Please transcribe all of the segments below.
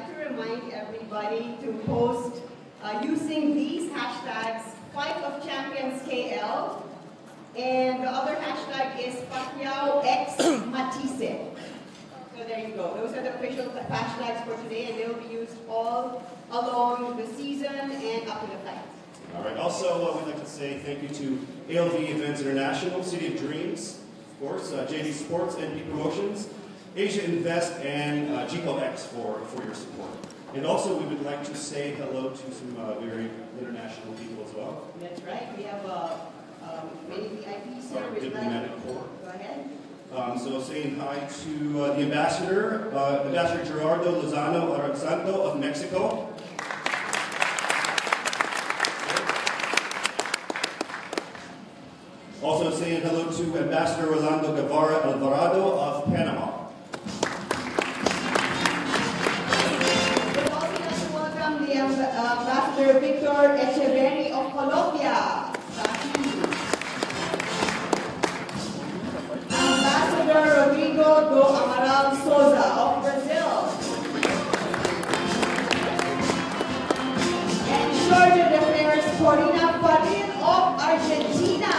like to remind everybody to post using these hashtags, Fight of Champions KL, and the other hashtag is Pacquiao x Matthysse. So there you go. Those are the official hashtags for today, and they will be used all along the season and up to the fight. All right. Also, we'd like to say thank you to ALV Events International, City of Dreams, of course, JD Sports, NP Promotions, Asia Invest, and GCOX for your support. And also, we would like to say hello to some very international people as well. That's right. We have many VIPs here. Diplomatic corps. Go ahead. So saying hi to the Ambassador, Ambassador Gerardo Lozano Aransanto of Mexico. Also saying hello to Ambassador Orlando Guevara Alvarado of Panama. We'd also like to welcome the Ambassador Victor Echeverri of Colombia. Ambassador Rodrigo do Amaral Souza of Brazil. And Charge d'Affaires Corina Padil of Argentina.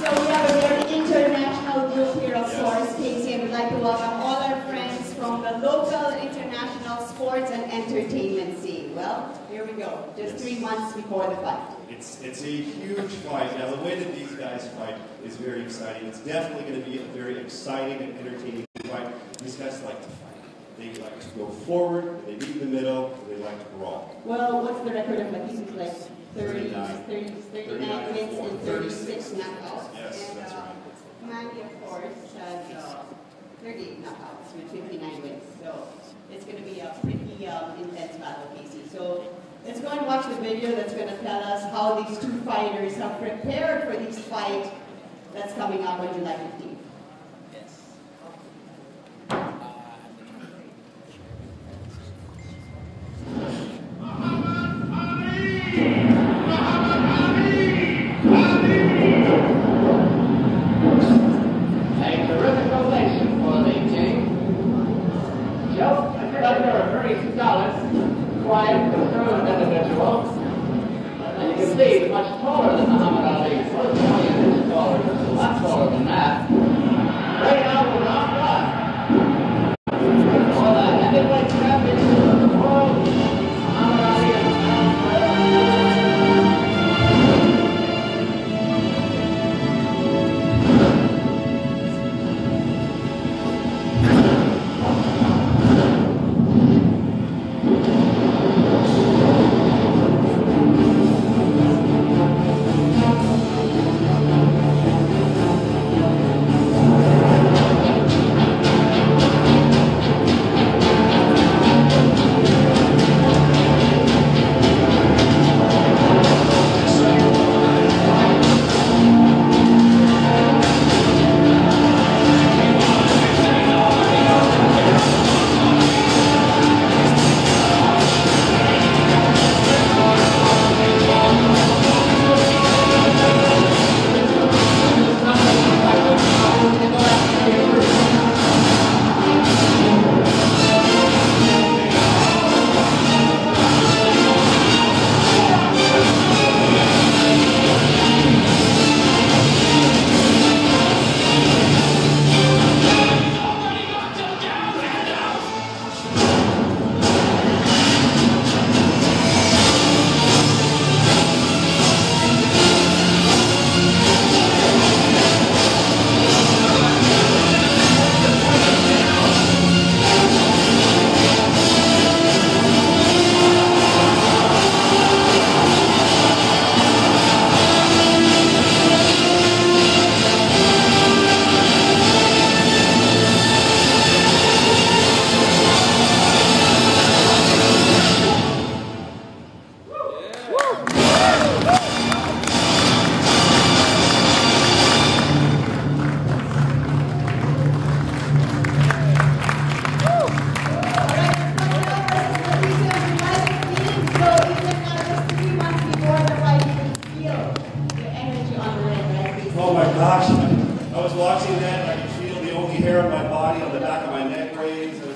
So we have a very international group here, of course, Casey, and we'd like to welcome all our friends from the local and international sports and entertainment scene. Well, here we go, just 3 months before the fight. It's a huge fight. Now, the way that these guys fight is very exciting. It's definitely going to be a very exciting and entertaining fight. These guys like to fight. They like to go forward, they meet in the middle, they like to brawl. Well, what's the record of Matthysse? Like 39 39 wins and 36 knockouts. Yes, and, that's right. Manny, of course, has 38 knockouts with 59 wins. So it's going to be a pretty intense battle, Casey. So let's go and watch the video that's going to tell us how these two fighters have prepared for this fight that's coming up on July 15th. Quiet, conservative individual. And you can see he's much taller than Muhammad Ali. He's 20 inches taller, a lot taller than that.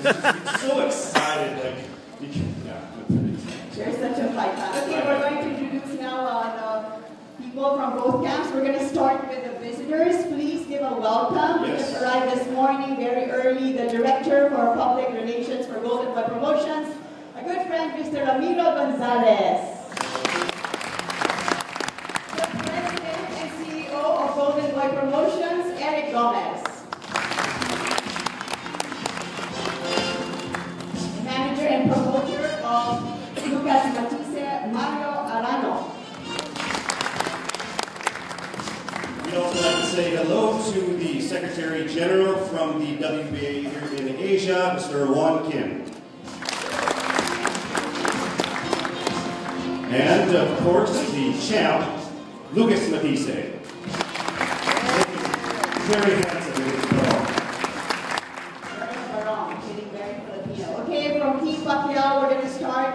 He's so excited, like, yeah. There's such a fight. Okay, we're going to introduce now the people from both camps. We're going to start with the visitors. Please give a welcome. He just arrived this morning very early. The Director for Public Relations for Golden Boy Promotions, a good friend, Mr. Ramiro Gonzalez. The President and CEO of Golden Boy Promotions, Eric Gomez. The Manager and Promoter of Matthysse, Mario Arano. We'd also like to say hello to the Secretary General from the WBA here in Asia, Mr. Won Kim. And, of course, the champ, Lucas Matthysse. Very handsome in his pro. Very Filipino. Okay, from Team Pacquiao, we're going to start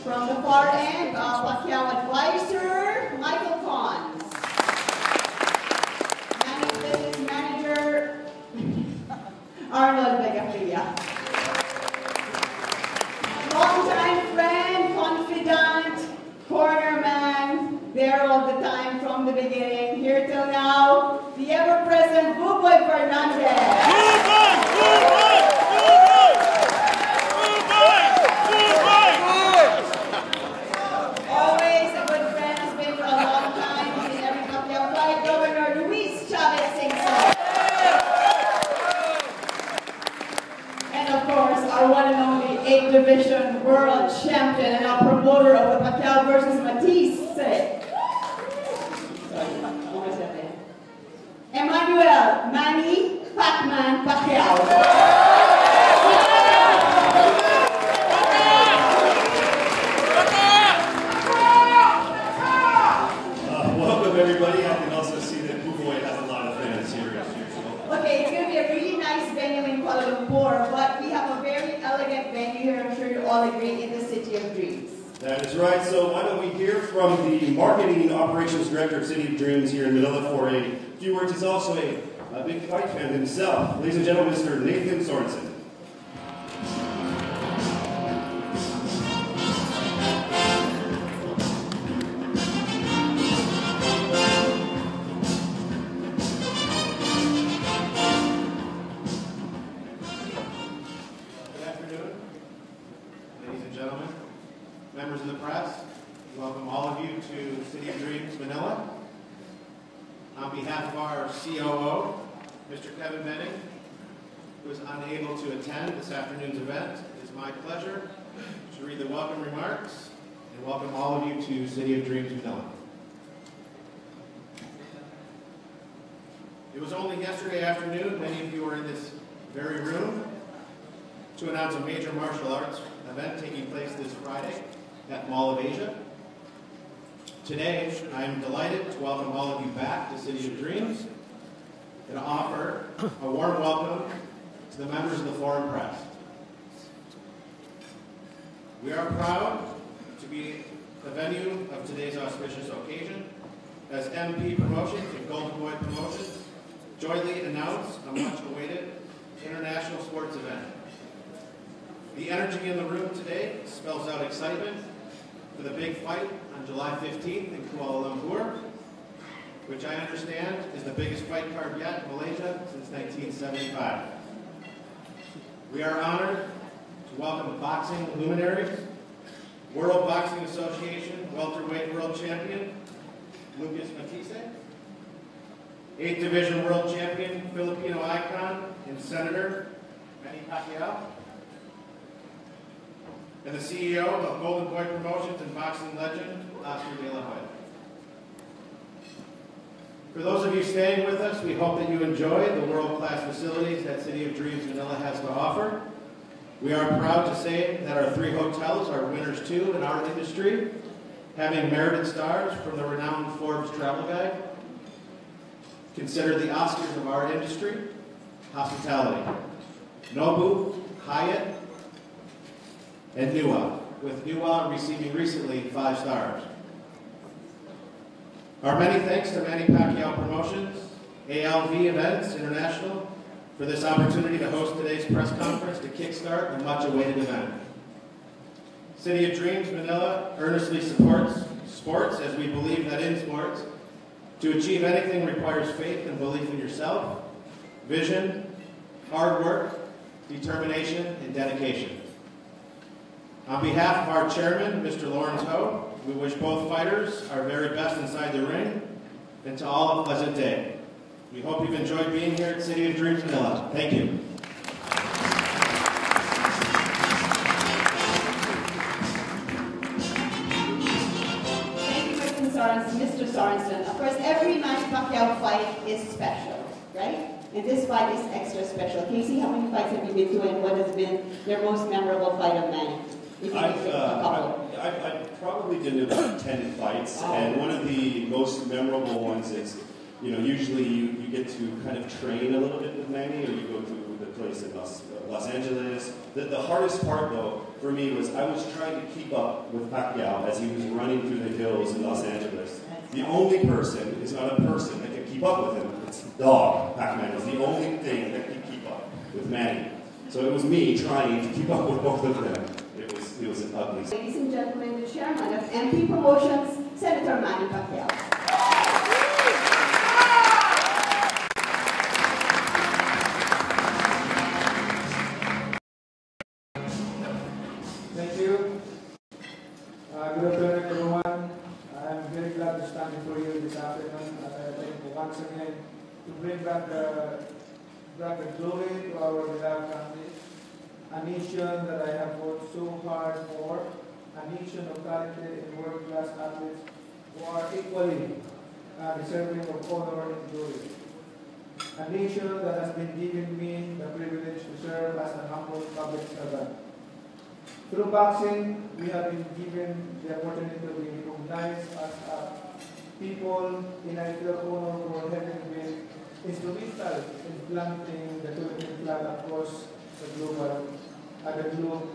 from the far end, Pacquiao advisor, Michael Cons. Business manager, Arnold Vegafria. Long-time friend, confidant, corner man, there all the time from the beginning, here till now, the ever-present Buboy Fernandez. Always a good friend, has been for a long time, in every Pacquiao fight, Governor Luis Chavez Singson. And of course, our one and only 8th Division World Champion and our promoter of the Pacquiao versus Matthysse. Emmanuel Manny Pac-Man Pacquiao. Welcome everybody. I can also see that Buboy has a lot of fans here as usual. Okay, it's going to be a really nice venue in Kuala Lumpur, but we have a very elegant venue here. I'm sure you all agree, in the City of Dreams. That is right. So why don't we hear from the Marketing Operations Director of City of Dreams here in Manila for a few words. He's also a big fight fan himself. Ladies and gentlemen, Mr. Nathan Sorensen. Members of the press, welcome all of you to City of Dreams, Manila. On behalf of our COO, Mr. Kevin Benning, who is unable to attend this afternoon's event, it is my pleasure to read the welcome remarks and welcome all of you to City of Dreams, Manila. It was only yesterday afternoon, many of you were in this very room, to announce a major martial arts event taking place this Friday at Mall of Asia. Today, I am delighted to welcome all of you back to City of Dreams and to offer a warm welcome to the members of the foreign press. We are proud to be the venue of today's auspicious occasion as MP Promotions and Golden Boy Promotions jointly announce a much-awaited international sports event. The energy in the room today spells out excitement for the big fight on July 15th in Kuala Lumpur, which I understand is the biggest fight card yet in Malaysia since 1975. We are honored to welcome boxing luminaries, World Boxing Association welterweight world champion Lucas Matthysse, 8th Division world champion Filipino icon and Senator Manny Pacquiao, and the CEO of Golden Boy Promotions and boxing legend, Oscar De La Hoya. For those of you staying with us, we hope that you enjoy the world-class facilities that City of Dreams Manila has to offer. We are proud to say that our 3 hotels are winners too in our industry, having merited stars from the renowned Forbes Travel Guide. Considered the Oscars of our industry, hospitality. Nobu, Hyatt, and Nua, with Nua receiving recently 5 stars. Our many thanks to Manny Pacquiao Promotions, ALV Events International, for this opportunity to host today's press conference to kickstart a much-awaited event. City of Dreams, Manila earnestly supports sports, as we believe that in sports, to achieve anything requires faith and belief in yourself, vision, hard work, determination, and dedication. On behalf of our chairman, Mr. Lawrence Ho, we wish both fighters our very best inside the ring, and to all a pleasant day. We hope you've enjoyed being here at City of Dreams, Manila. Thank you. Mr. Sorensen. Of course, every Manny Pacquiao fight is special, right? And this fight is extra special. Casey, how many fights have you been to, and what has been your most memorable fight of Manny? I've probably been to about 10 fights, and one of the most memorable ones is, you know, usually you get to kind of train a little bit with Manny, or you go to the place in Los Angeles. The hardest part, though, for me was I was trying to keep up with Pacquiao as he was running through the hills in Los Angeles. The only person is not a person that can keep up with him. It's the dog. Pac-Man is the only thing that can keep up with Manny. So it was me trying to keep up with both of them. It was an ugly. Ladies and gentlemen, the chairman of MP Promotions, Senator Manny Pacquiao. Thank you. Good afternoon, everyone. I'm very glad to stand before you this afternoon as I think once again to bring back the glory to our beloved country, a nation that I have worked so hard for, a nation of talented and world-class athletes who are equally deserving of honor and glory. A nation that has been given me the privilege to serve as a humble public servant. Through boxing, we have been given the opportunity to be recognized as a people, and I feel honored for having been instrumental in planting the Philippine flag across the globe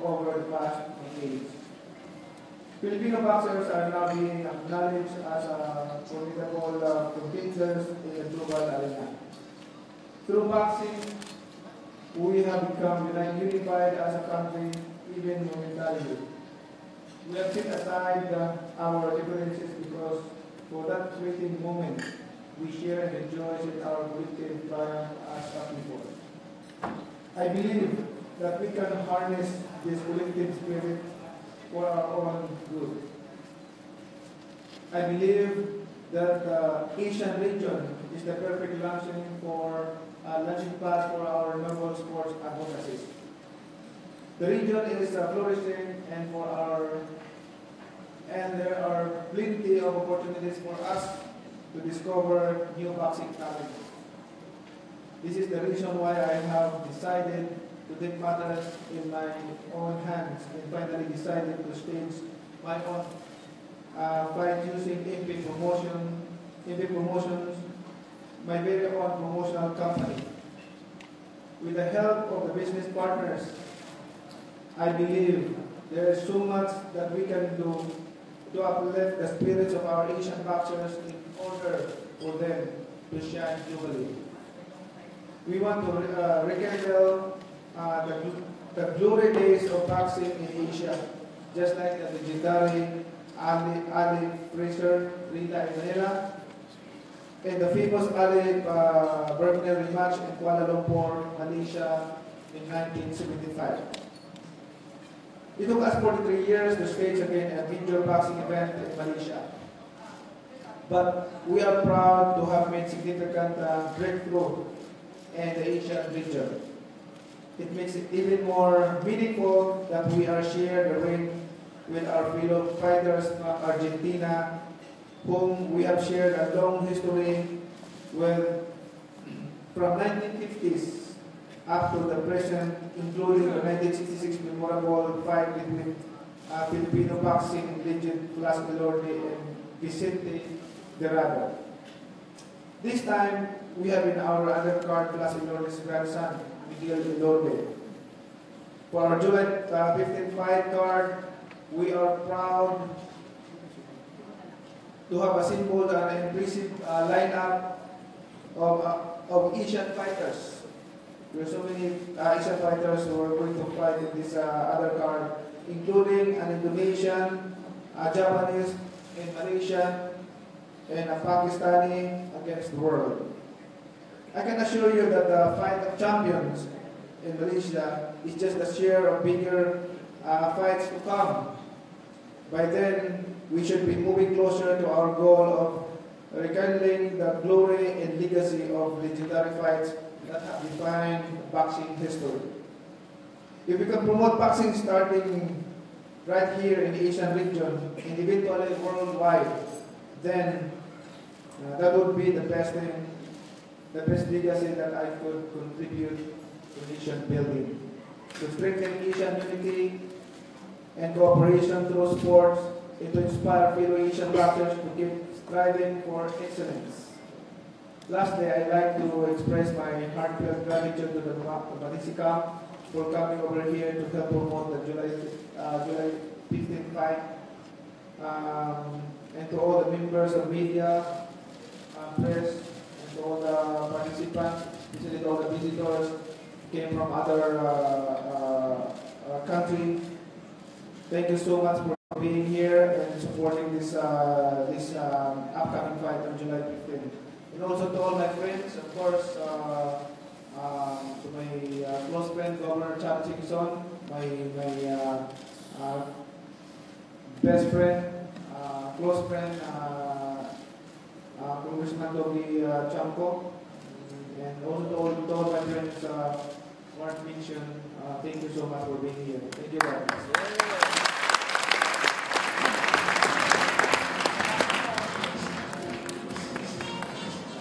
over the past decades. Filipino boxers are now being acknowledged as a formidable contenders in the global arena. Through boxing, we have become unified as a country, even momentarily. We have set aside our differences because for that fleeting moment, we share and enjoy in our collective triumph as a people. I believe that we can harness this collective spirit for our own good. I believe that the Asian region is the perfect launching pad for our noble sports advocacy. The region is flourishing, and there are plenty of opportunities for us to discover new boxing talent. This is the reason why I have decided to take matters in my own hands and finally decided to stage my own fight using MP Promotions, my very own promotional company. With the help of the business partners, I believe there is so much that we can do to uplift the spirits of our Asian boxers in order for them to shine globally. We want to rekindle the glory days of boxing in Asia, just like the legendary Ali Fraser Rita in Manila, and the famous Ali Bergner rematch in Kuala Lumpur, Malaysia in 1975. It took us 43 years to stage again a major boxing event in Malaysia. But we are proud to have made significant breakthrough in the Asian region. It makes it even more meaningful that we are sharing the ring with our fellow fighters from Argentina, whom we have shared a long history with from 1950s up to the present, including the 1966 memorable fight between Filipino boxing legend Blas Elorde and Vicente Derrado. This time, we have in our undercard Blas Elorde's grandson, Miguel Elorde. For our July 15 fight card, we are proud to have assembled an impressive lineup of Asian fighters. There are so many Asian fighters who are going to fight in this other card, including an Indonesian, a Japanese, and Malaysian, and a Pakistani against the world. I can assure you that the fight of champions in Malaysia is just a share of bigger fights to come. By then, we should be moving closer to our goal of rekindling the glory and legacy of legendary fights that have defined boxing history. If we can promote boxing starting right here in the Asian region and eventually worldwide, then that would be the best thing, the best legacy that I could contribute to nation building. To strengthen Asian unity and cooperation through sports, and to inspire fellow Asian boxers to keep striving for excellence. Lastly, I'd like to express my heartfelt gratitude to the Matthysse for coming over here to help promote the July 15th fight, and to all the members of media, press, and to all the participants, especially to all the visitors who came from other countries. Thank you so much for being here and supporting this upcoming fight on July 15th. And also to all my friends, of course, to my close friend, Governor Chad Singson, my best friend, close friend, Congressman Toby Chamco, and also to all my friends who aren't mentioned. Thank you so much for being here. Thank you very much.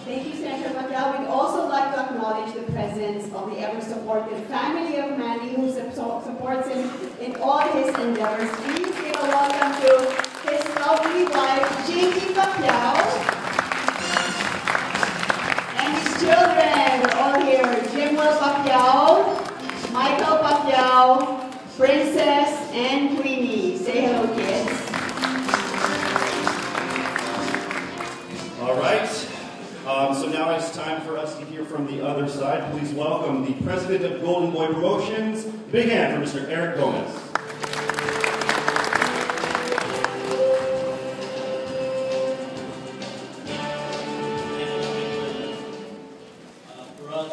Thank you, Senator Pacquiao. We'd also like to acknowledge the presence of the ever-supportive family of Manny, who supports him in all his endeavors. Please give a welcome to his lovely wife, JT Pacquiao, and his children. They're all here. Jimwell Pacquiao, Michael Pacquiao, Princess, and Queenie. Say hello, kids. All right. So now it's time for us to hear from the other side. Please welcome the president of Golden Boy Promotions. Big hand for Mr. Eric Gomez. For us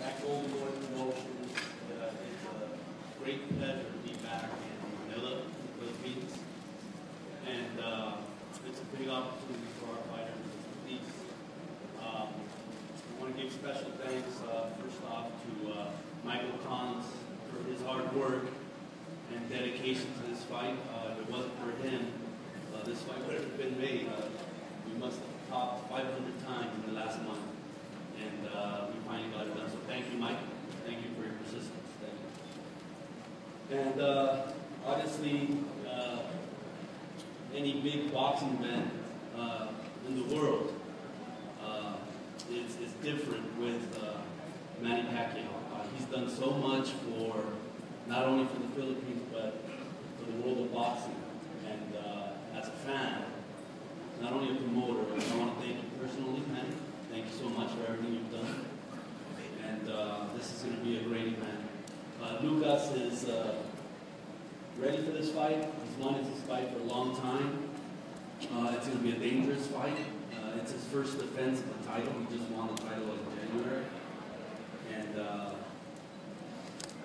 at Golden Boy Promotions, it's a great pleasure to be back in Manila, Philippines, and it's a big opportunity for our fighters to compete. I want to give special thanks, first off, to Michael Collins for his hard work and dedication to this fight. If it wasn't for him, this fight would have been made. We must have topped 500 times in the last month, and we finally got it done. So thank you, Mike. Thank you for your persistence. Thank you. And obviously, any big boxing event in the world is different with Manny Pacquiao. He's done so much for, not only for the Philippines, but for the world of boxing. And as a fan, not only a promoter, I want to thank you personally, Manny. Thank you so much for everything you've done. And this is going to be a great event. Lucas is ready for this fight. He's wanted this fight for a long time. It's going to be a dangerous fight. It's his first defense of the title. He just won the title in January. And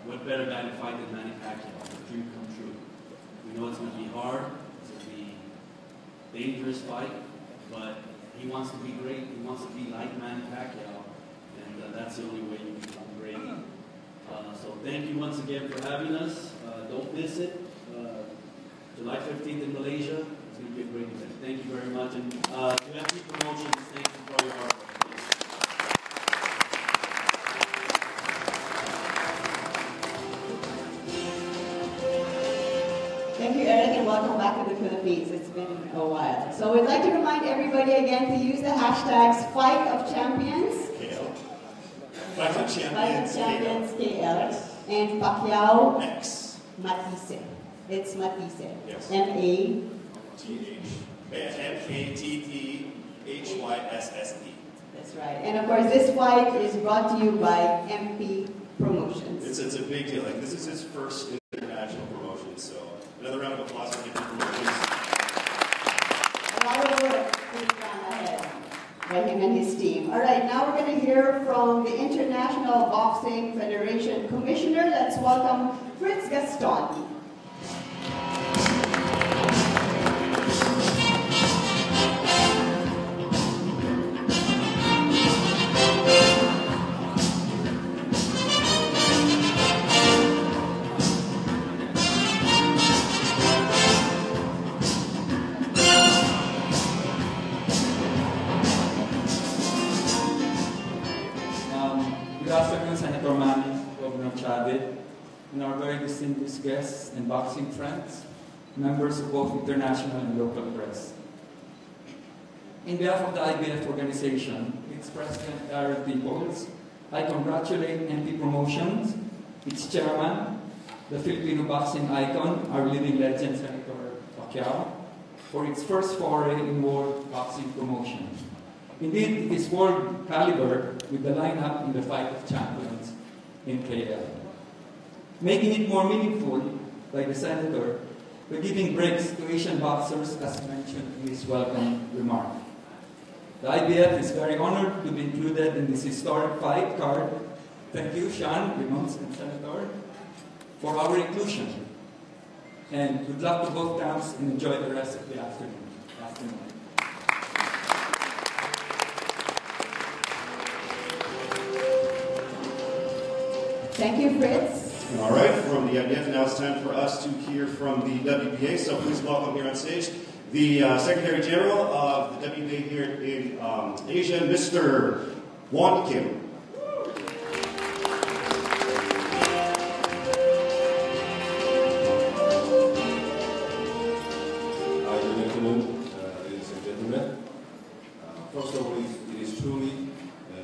what better guy to fight than Manny Pacquiao? A dream come true. We know it's going to be hard. It's going to be a dangerous fight. But he wants to be great. He wants to be like Manny Pacquiao. And that's the only way you become great. So thank you once again for having us. Don't miss it. July 15th in Malaysia. It's going to be a great event. Thank you very much. And to MP Promotions, thank you for your hard work. Thank you, Eric, and welcome back to the Philippines. It's been a while. So we'd like to remind everybody again to use the hashtags Fight of Champions, KL. Fight of Champions, KL, and Pacquiao X. Matthysse. It's Matthysse. Yes. M-A. T-H. M-A-T-T-H-Y-S-S-E. That's right. And of course, this fight is brought to you by MP Promotions. It's a big deal. Like, this is his first international promotion, so another round of applause for MP Promotions. A lot of work is done ahead by him and his team. All right, now we're going to hear from the International Boxing Federation Commissioner. Let's welcome Fritz Gaston. Good afternoon, Senator Manny, Governor Chavez, and our very distinguished guests and boxing friends, members of both international and local press. In behalf of the IBF organization, its President Darren Peoples, I congratulate MP Promotions, its chairman, the Filipino boxing icon, our living legend, Senator Pacquiao, for its first foray in world boxing promotion. Indeed, it is world caliber with the lineup in the Fight of Champions in KL. Making it more meaningful, by the Senator, by giving breaks to Asian boxers, as mentioned in his welcome remark. The IBF is very honored to be included in this historic fight card. Thank you, Sean, Rimons, and Senator, for our inclusion. And good luck to both camps and enjoy the rest of the afternoon. Thank you, Fritz. All right, from the IBF, now it's time for us to hear from the WBA. So please welcome here on stage the Secretary General of the WBA here in Asia, Mr. Won Kim. Good afternoon, ladies and gentlemen. First of all, it is truly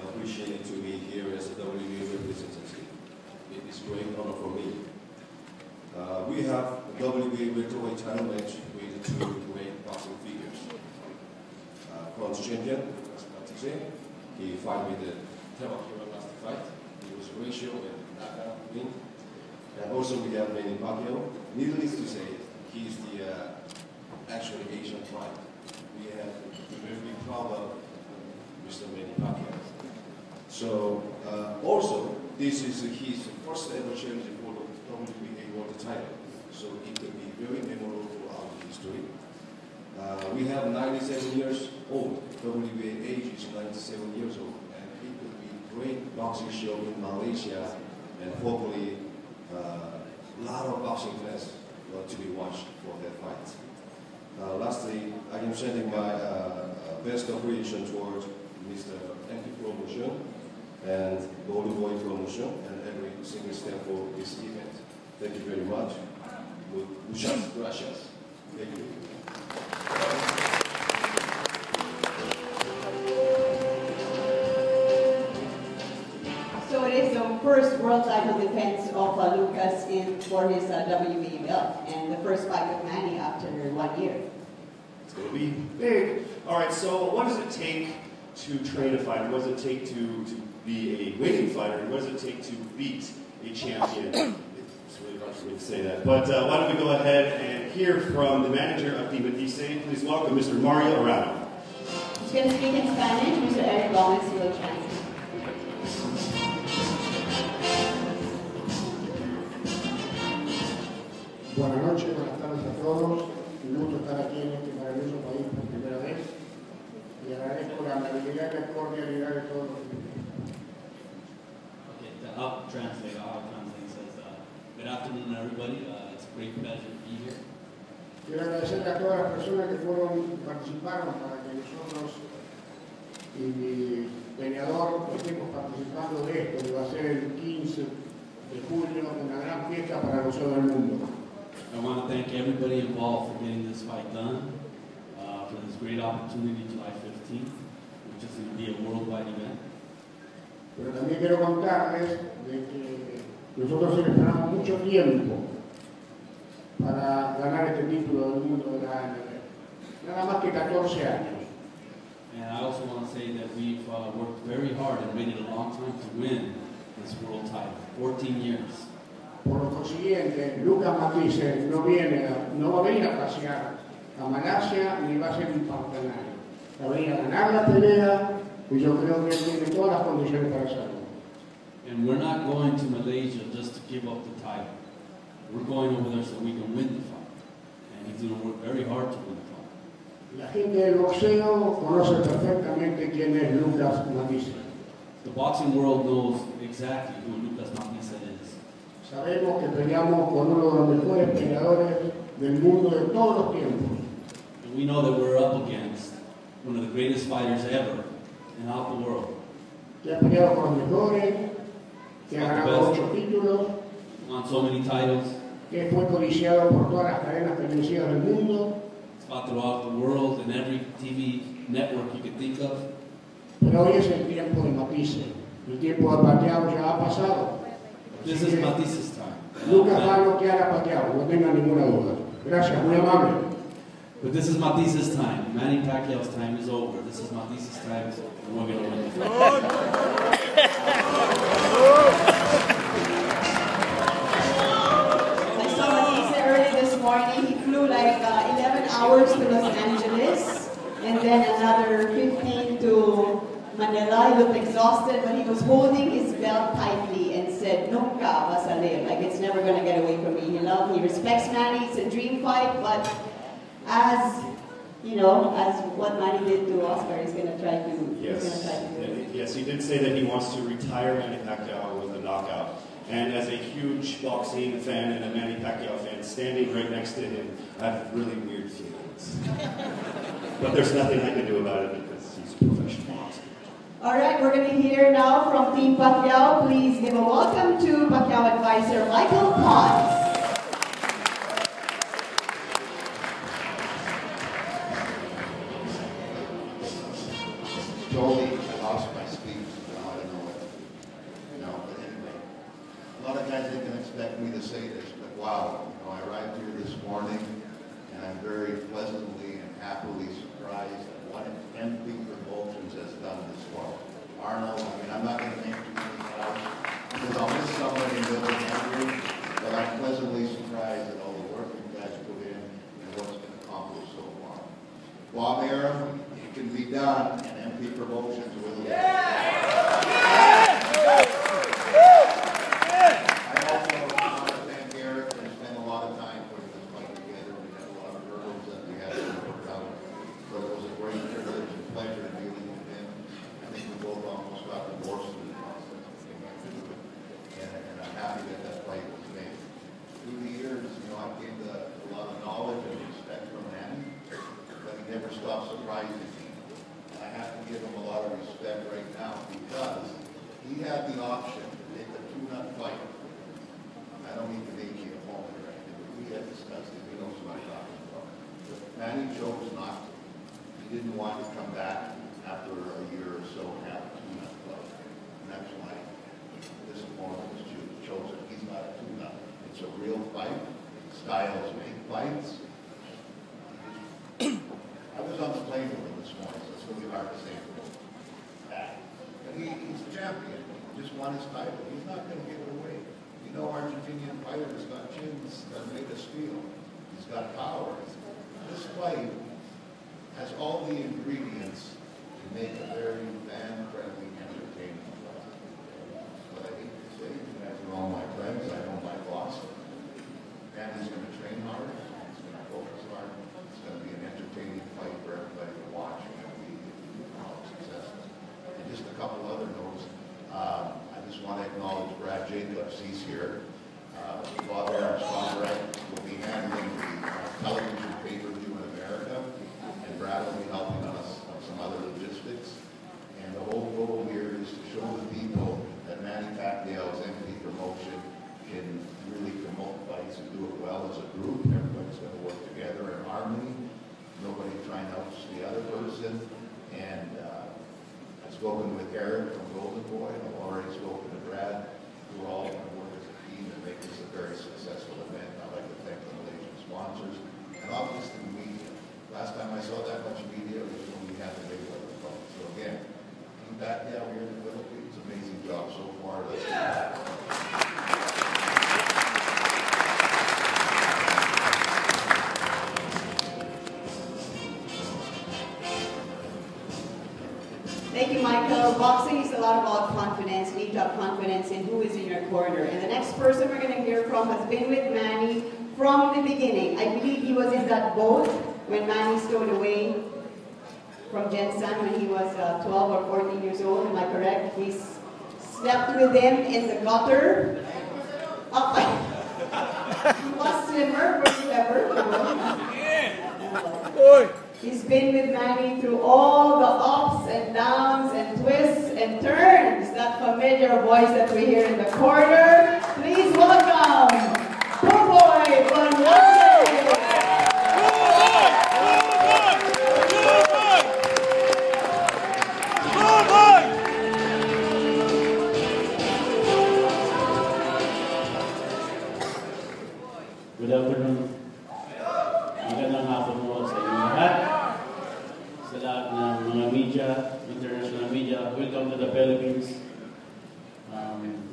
appreciated to be here as a WBA representative. It is a great honor for me. We have a WBA welterweight title match with two great boxing figures. Bronze champion, Matthysse, he fought with the Pacquiao last fight. It was a ratio and knockout win. And also we have Manny Pacquiao. Needless to say, he is the actual Asian fight. We have to very big proud of Mr. Manny Pacquiao. So also, this is his first ever challenge for the WBA world title. So it will be very memorable for our history. We have 97 years old. WBA age is 97 years old. And it will be a great boxing show in Malaysia. And hopefully, a lot of boxing fans want to be watched for that fight. Lastly, I am sending my best appreciation towards Mr. MP Promotion and Golden Boy Promotion and every single step for this event. Thank you very much. Muchas gracias. Thank you. So it is the first world title defense of Lucas for his WBA belt, and the first fight with Manny after 1 year. It's going to be big. All right, so what does it take to train a fighter? What does it take to be a winning fighter? And what does it take to beat a champion? It's really hard for me to say that. But why don't we go ahead and hear from the manager of the Matthysse. Please welcome Mr. Mario Arano. He's going to speak in Spanish. Mr. Eric Gomez will translate. Buenas noches, buenas tardes a todos. Un gusto estar aquí en este maravilloso país por primera vez y agradezco la amabilidad y la cordialidad de todos los invitados. Okay, I'll translate says, good afternoon, everybody. It's a great pleasure to be here. Quiero agradecer a todas las personas que participaron para que nosotros y mi peleador estemos participando de esto, que va a ser el 15 de julio, una gran fiesta para nosotros del mundo. I want to thank everybody involved for getting this fight done, for this great opportunity July 15th, which is going to be a worldwide event. Pero también quiero contarles de que nosotros esperamos mucho tiempo para ganar este título del mundo de la AMB. Nada más que 14 años. And I also want to say that we've worked very hard and waited a long time to win this world title, 14 years. Por lo consiguiente, Lucas Matthysse no va a venir a pasear a Malasia ni va a ser un pantanario. Va a venir a ganar la pelea y yo creo que él tiene todas las condiciones para hacerlo. And we're not going to Malaysia just to give up the title. We're going over there so we can win the fight. And he's going to work very hard to win the fight. La gente del boxeo conoce perfectamente quién es Lucas Matthysse. The boxing world knows exactly who Lucas Matthysse is. Sabemos que peleamos con uno de los mejores peleadores del mundo de todos los tiempos. And we know that we're up against one of the greatest fighters ever in all the world. Que ha peleado con los mejores, que ha ganado 8 títulos, won so many titles. Que fue codiciado por todas las cadenas televisivas del mundo. It's fought throughout the world and every TV network you could think of. Pero hoy es el tiempo de Matthysse. El tiempo de Pacquiao ya ha pasado. This is Matthisse's time. Lucas va a noquear a Pacquiao, no tenga ninguna duda. Gracias, muy amable. But this is Matthisse's time. Manny Pacquiao's time is over. This is Matthisse's time, and we're going to win the fight. I saw Matthysse early this morning. He flew like 11 hours to Los Angeles and then another 15 to Manila. He looked exhausted, but he was holding his belt tightly and said, "Nunca va a salir." Like, it's never going to get away from me. He respects Manny. It's a dream fight, but as you know, as what Manny did to Oscar, he's going to try to. Yes. He's going to try to do it. Yes, he did say that he wants to retire Manny Pacquiao with a knockout. And as a huge boxing fan and a Manny Pacquiao fan, standing right next to him, I have really weird feelings. But there's nothing I can do about it because he's a professional boxer. All right, we're going to hear now from Team Pacquiao. Please give a welcome to Pacquiao advisor Michael Pons. Totally, I lost my speech. Now I don't know what. But anyway, a lot of guys didn't expect me to say this, but wow, I arrived here this morning, and I'm very pleasantly and happily surprised at what MP Promotions has done this far. Arnold, I'm not going to name too many guys because I'll miss somebody in Little Henry, but I'm pleasantly surprised at all the work you guys put in and what's been accomplished so far. Bob Aaron, it can be done, and MP Promotions will. I also want to thank Eric and spent a lot of time putting this fight together. We had a lot of hurdles that we had to work out, but it was a great privilege and pleasure dealing with him. I think we both almost got divorced in the process. And I'm happy that that fight was made. Through the years, I've gained a lot of knowledge and respect from Manny, but he never stopped surprising me. And I have to give him a lot of respect right now because he had the option to make a two-nut fight. I don't need to name the opponent or anything, but we had discussed it. He knows what I'm talking about. But Manny chose not to. He didn't want to come back after a year or so and have a two-nut fight. And that's why this opponent was chosen. He's not a two-nut. It's a real fight. Styles make fights. I was on the plane with him this morning, so it's really hard to say that. But he's a champion. He just won his title. He's not going to give it away. Argentinian fighters got chins that made us feel. He's got power. This fight has all the ingredients to make a very fan-friendly, entertaining fight. But I hate to say, you guys are all my friends. I know my boss. Manny's going to train hard. He's going to focus hard. It's going to be an entertaining fight for everybody to watch and be successful. And just a couple other notes. I just want to acknowledge Brad Jacobs. He's here. Bob Aaron's contract will be handling the television pay-per-view in America, and Brad will be helping us on some other logistics. And the whole goal here is to show the people that Manny Pacquiao's MP promotion can really promote fights and do it well as a group. Everybody's going to work together in harmony. Nobody trying to oust the other person. And I've spoken with Eric from Golden Boy, and I've already spoken to Brad. We're all going to work as a team and make this a very successful event. I'd like to thank the Malaysian sponsors and obviously the media. Last time I saw that much media was when we had the Mayweather fight. about confidence. You need to have confidence in who is in your corner. And the next person we're going to hear from has been with Manny from the beginning. I believe he was in that boat when Manny stowed away from Jensen when he was 12 or 14 years old. Am I correct? He slept with him in the gutter. He was swimmer, whatever. He's been with Manny through all the ups and downs and twists and turns. That familiar voice that we hear in the corner. Please welcome Pacquiao Manila. Good afternoon. Magandang hapon mo sa inyong lahat. Sa lahat ng mga media, international media, welcome to the Philippines.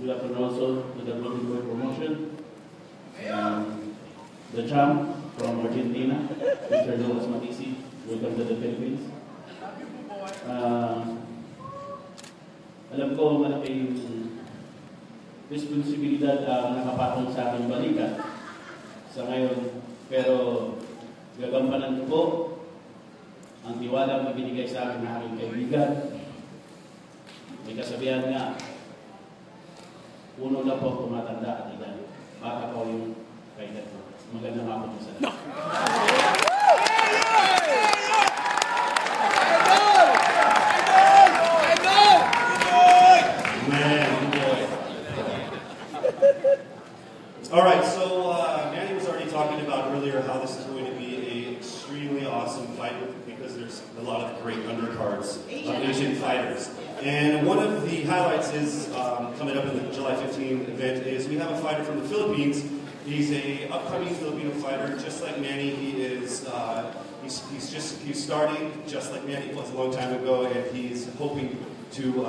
Good afternoon also to the Ballroom promotion. The champ from Argentina, Mr. Matthysse, welcome to the Philippines. Alam ko malaking responsibilidad ang nakapatong sa aking balikan sa ngayon, pero gagampanan ko po ang tiwalang ibinigay sa akin ng aking kaibigan. May kasabihan nga, puno na po tumatanda at ilan. Baka po yung kailan po. Magandang hapon po sa lahat. All right, so Manny was already talking about earlier how this is going to be an extremely awesome fight because there's a lot of great undercards of Asian fighters. And one of the highlights is coming up in the July 15 event is we have a fighter from the Philippines. He's a upcoming Filipino fighter, just like Manny. He is he's starting just like Manny was a long time ago, and he's hoping to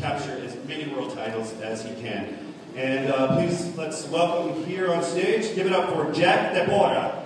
capture as many world titles as he can. And please, let's welcome here on stage, give it up for Jack Debora.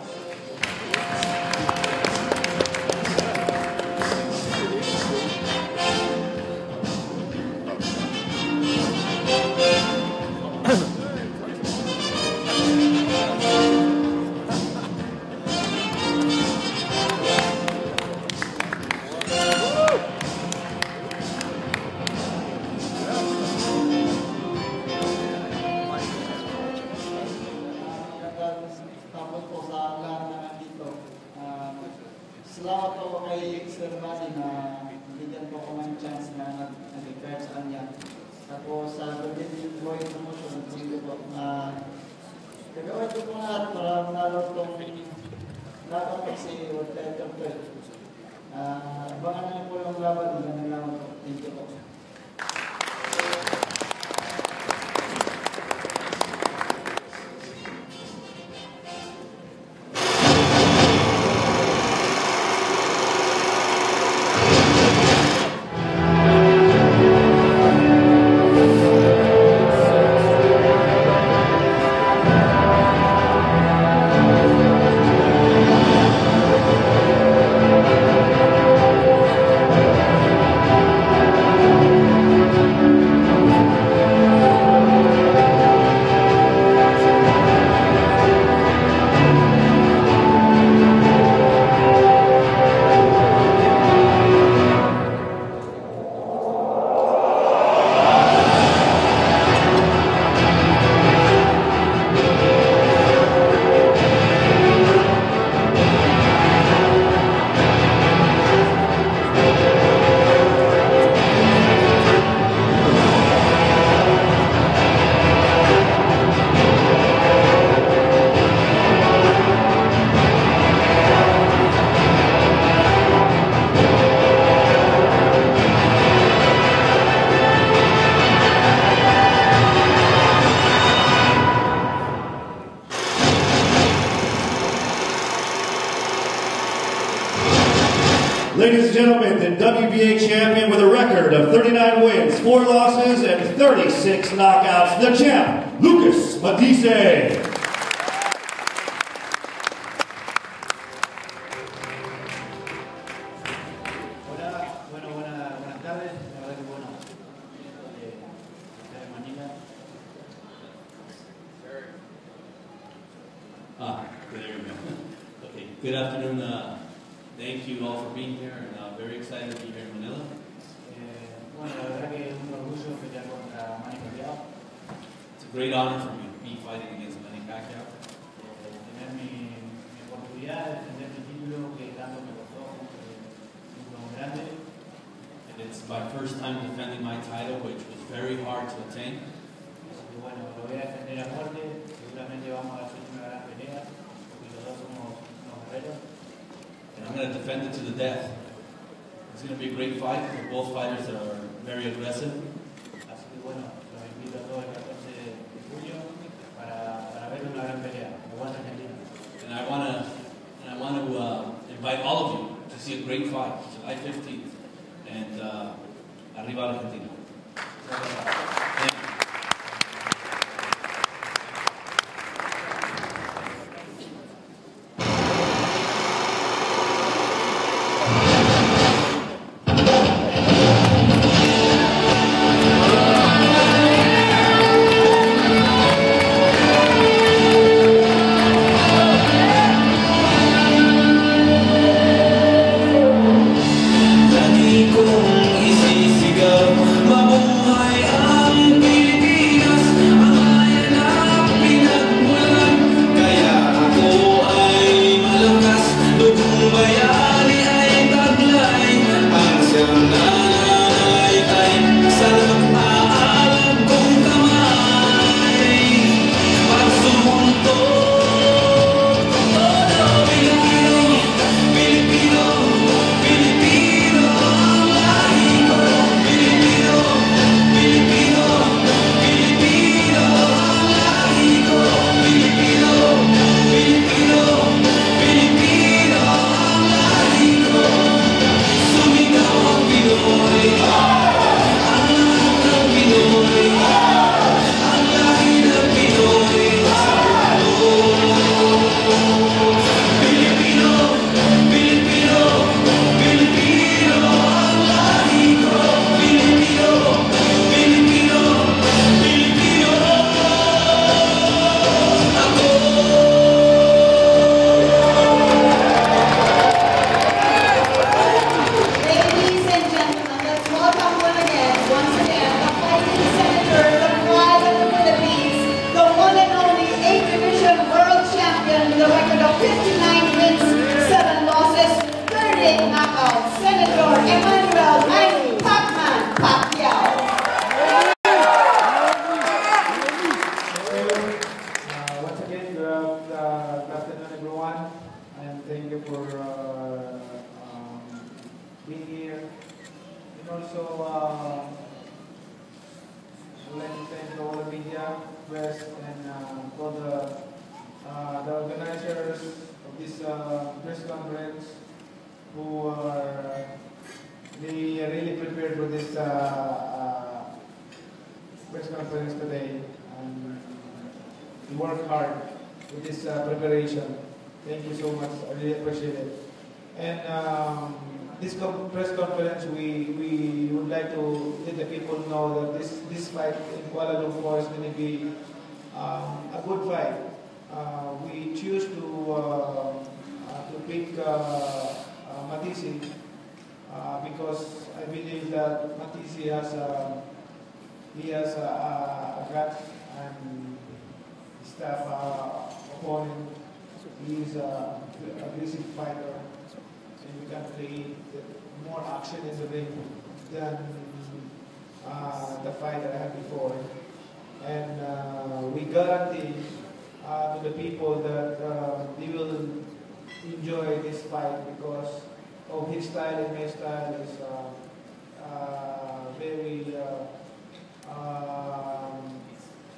Salamat po kay Sir Manny na bigyan po ko ng chance na nag-record sa kanya. Tapos sa Ballroom promotion, dito po, gagawin ko po lahat para manalo itong laban ko si World Title 12. Abangan na po yung laban nila ng laban ko. Thank you po. Ladies and gentlemen, the WBA champion with a record of 39 wins, 4 losses, and 36 knockouts, the champ, Matthysse. Buenas tardes, la verdad que bueno, There you go. Okay, good afternoon. Thank you all for being here, and very excited to be here in Manila. Bueno, la verdad que es un orgullo pelear contra Manny Pacquiao. It's a great honor for me to be fighting against Manny Pacquiao. Tener mi oportunidad de defender mi título que tanto me costó, un grande. And it's my first time defending my title, which was very hard to attain. Así que bueno, lo voy a defender a muerte. Seguramente vamos a hacer una gran pelea, porque los dos somos unos guerreros. And I'm going to defend it to the death. It's going to be a great fight. Both fighters are very aggressive. Así que bueno, los invito a todos el 14 de julio para ver una gran pelea. Aguanta Argentina. And I want to invite all of you to see a great fight, July 15th, and arriba Argentina. Thank you. Matthysse because I believe that Matthysse has a gut and staff opponent. He is an aggressive fighter, and you can play more action in the ring than the fight I had before. And we guarantee to the people that they will enjoy this fight because of his style and my style is very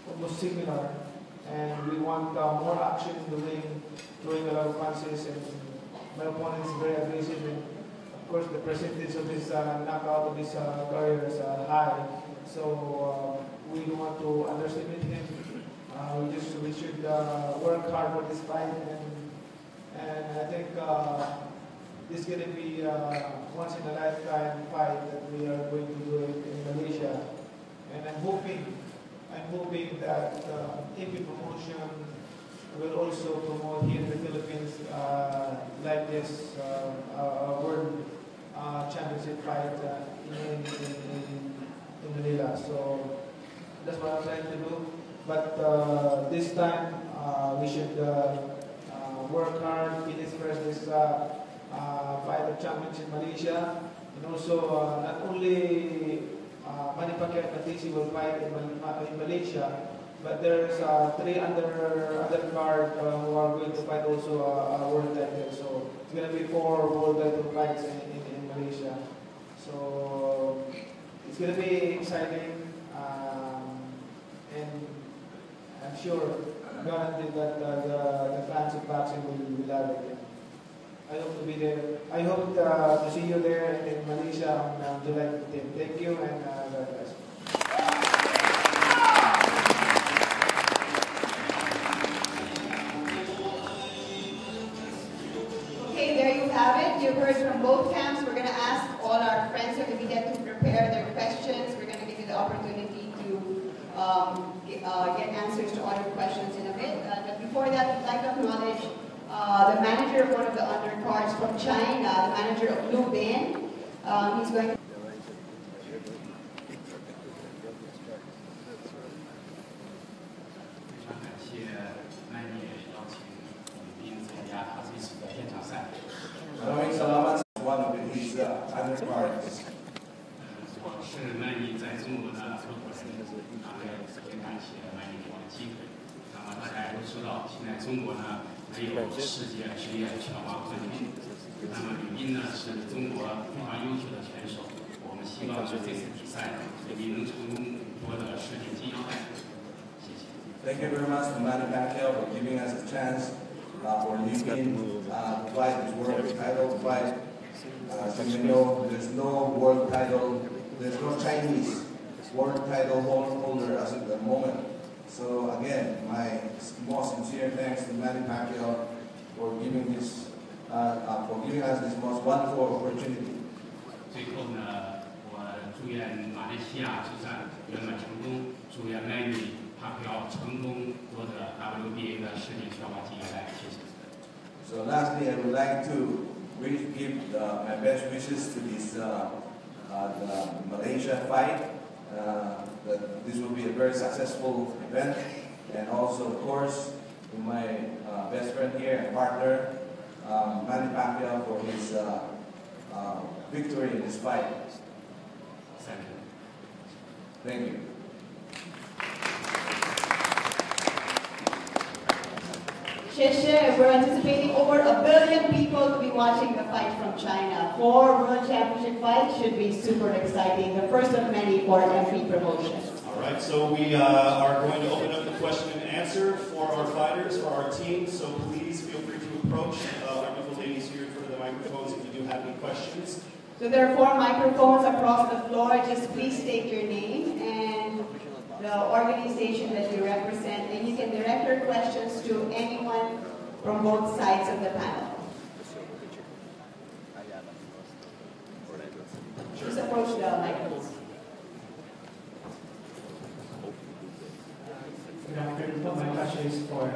almost similar, and we want more action in the ring, throwing a lot of punches, and my opponent is very aggressive, and of course the percentage of his knockout of his career is high, so we don't want to underestimate him. We should work hard for this fight, and I think this is going to be once in a lifetime fight that we are going to do it in Malaysia, and I'm hoping that AP Promotion will also promote here in the Philippines like this World Championship fight in Manila. So that's what I'm trying to do. But this time we should work hard, finish first this fight of champions in Malaysia, and also not only Manny Pacquiao and Matthysse will fight in Malaysia, but there's 3 other card who are going to fight also a world title. So it's going to be 4 world title fights in Malaysia. So it's going to be exciting, and I'm sure, guaranteed that the fans of boxing will love it. I hope to be there. I hope to see you there in Malaysia on July 15th. Thank you, and God bless. Okay, there you have it. You've heard from both camps. We're going to ask all our friends of the media to prepare their questions. We're going to give you the opportunity to get answers to all your questions in a bit. But before that, I'd like to acknowledge the manager of one of the undercards from China, the manager of Blue Bin. He's going to... 世界职业拳王冠军。那么吕斌呢是中国非常优秀的拳手，我们希望这次比赛吕斌能成功夺得世界金腰带。谢谢。Thank you very much to Manny Pacquiao for giving us a chance for Liu Bin to fight his world title fight. As you know, there's no world title, there's no Chinese world title holder as of the moment. So again, my most sincere thanks to Manny Pacquiao for giving this, for giving us this most wonderful opportunity. 最后呢，我祝愿马来西亚之战圆满成功，祝愿 Manny Pacquiao 成功夺得 WBA 的世界拳王金腰带。谢谢。So lastly, I would like to give my best wishes to this the Malaysia fight. That this will be a very successful event, and also, of course, to my best friend here and partner, Manny Pacquiao, for his victory in this fight. Thank you. Thank you. We're anticipating over 1 billion people to be watching the fight from China. 4 World Championship fights should be super exciting. The first of many for MP Promotions. All right, so we are going to open up the question and answer for our fighters, for our team. So please feel free to approach our beautiful ladies here in front of the microphones if you do have any questions. So there are 4 microphones across the floor. Just please state your name and the organization that you represent, and you can direct your questions to anyone from both sides of the panel. Just approach the microphones. Good afternoon. My question is for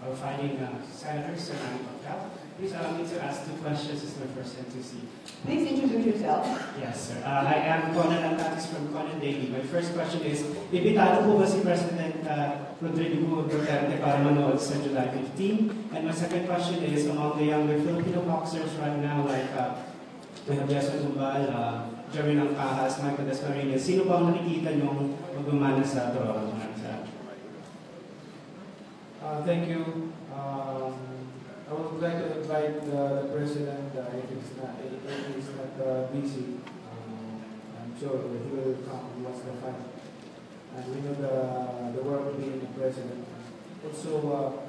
our fighting senators, Sir Manny Pacquiao. Please allow me to ask 2 questions. This is my first time to see. Please introduce yourself. Yes, sir. I am Conan Matthysse from Conan Daily. My first question is, ibitado po ba si President Rodrigo Duterte para manood sa July 15? And my second question is, among the younger Filipino boxers right now, like we have Jason Tumbal, Jeremy Nangcahas, Michael Desmarines, sino ba ang nakikita niyong magmamana sa Toronto? Thank you. I would like to invite the president if he's not busy. I'm sure he will come. He wants to fight, and we know the work of being the president. Also,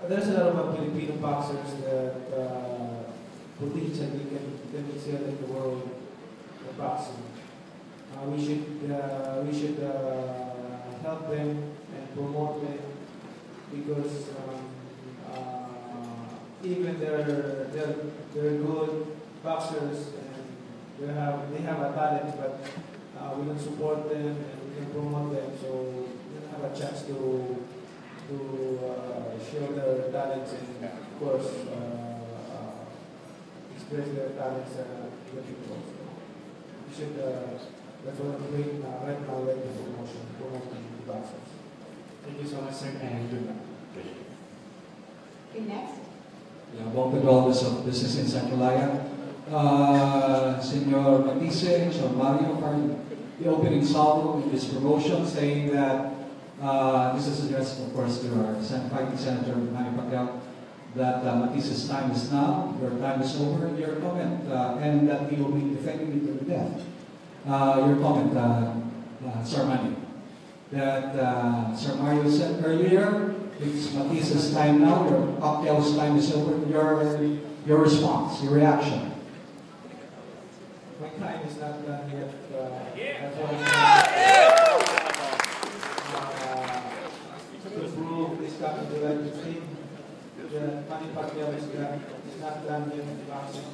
there's a lot of Filipino boxers that potentially can excel in the world of boxing. We should help them and promote them, because even they're good boxers and they have a talent, but we don't support them and we can promote them, so we don't have a chance to show their talents and, of course, express their talents to the people. We should, that's what we're doing right now, like the promoting the boxers. Thank you so much, sir, and good luck. Okay, next. Yeah, Bob Pedroles of Business in San Malaya. Senor Matthysse, Sir Mario, for the opening salvo in this promotion, saying that this is addressed, of course, to our fighting Senator Manny Pacquiao, that Matthisse's time is now, your time is over, your comment, and that he will be defending you to the death. Your comment, Sir Manny, that Sir Mario said earlier, it's Matthisse's time now, your Pacquiao's time is over, your response, your reaction. My time is not done yet. To prove this coming July 15, Manny Pacquiao is not done yet in boxing.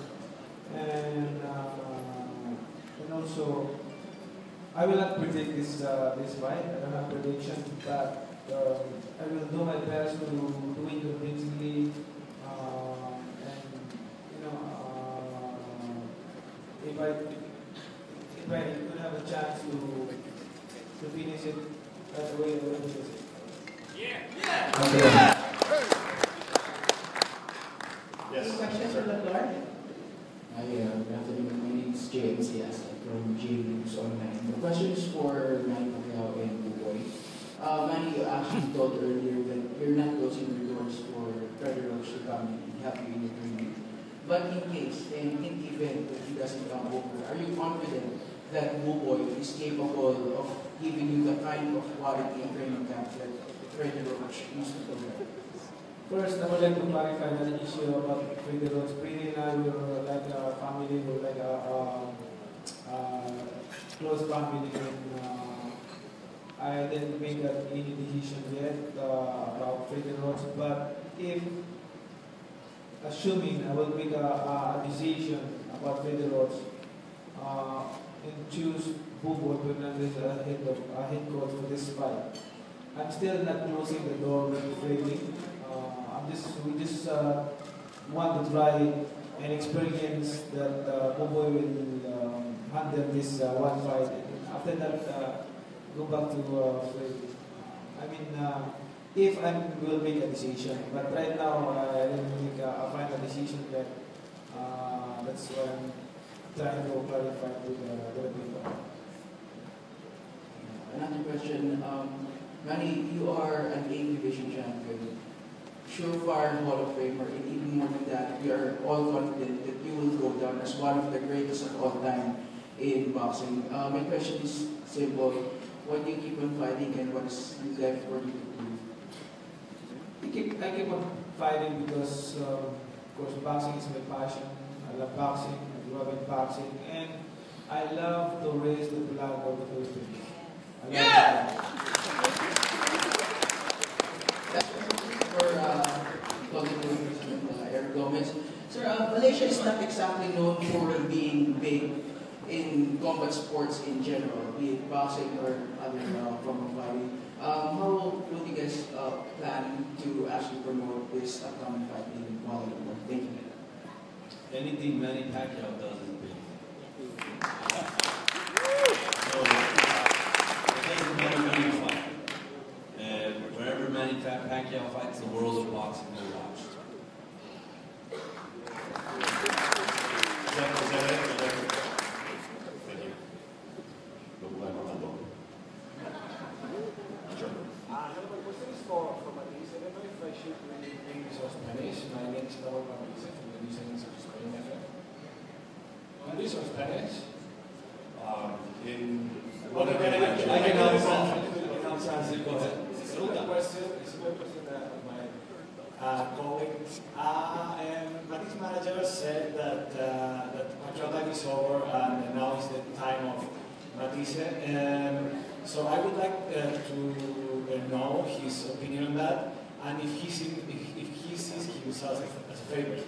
And also, I will not predict this fight. I don't have prediction, but I will do my best to win convincingly. If I could have a chance to finish it that way, I will finish it. Yeah. Yes. Any questions from the floor? Hi, good afternoon. My name is James from J News Online. The question is for Manny Pacquiao and Buboy. Manny, you actually told earlier that you're not closing the doors for Federals to come and help you in your training. But in case, and in the event that he doesn't come over, are you confident that Buboy is capable of giving you the kind of quality and training camp that Federals used to provide? First, I would like to clarify that issue about Federals. Pretty and I were like a family, we're like a close family, and I didn't make any decision yet about Federals. But if assuming I will make a decision about Federals and choose Buboy Fernandez as head coach for this fight, I'm still not closing the door with training. We just want to try and experience that Buboy will handle this one fight. And after that, go back to training. I mean, if I will make a decision, but right now I didn't make a final decision yet. That's what I'm trying to clarify to the people. Another question, Manny, you are an A division champion, surefire Hall of Famer, and even more than that, we are all confident that you will go down as one of the greatest of all time in boxing. My question is simple: what do you keep on fighting, and what is left for you to prove? I keep on fighting because, of course, boxing is my passion. I love boxing, I love boxing, and I love to raise the flag of the Philippines. Sir, Malaysia is not exactly known for being big in combat sports in general, be it boxing or other form of fighting. How will you guys plan to actually promote this upcoming fight in Kuala Lumpur? Thank you. Anything Manny Pacquiao does is big. So, it doesn't matter who you fight. And wherever Manny Pacquiao fights, the world of boxing will watch. Is that it? Thank you. Sure. My question is for Matthysse. I don't know if I should really English or Spanish. My name is Matthysse from the Business of Spain FM. English or Spanish? I can translate. Go ahead. It's a good question. It's a good question of my colleague. Matthysse manager said that Pacquiao time is over and now is the time of Matthysse. So I would like to know his opinion on that, and if he sees himself as a favorite.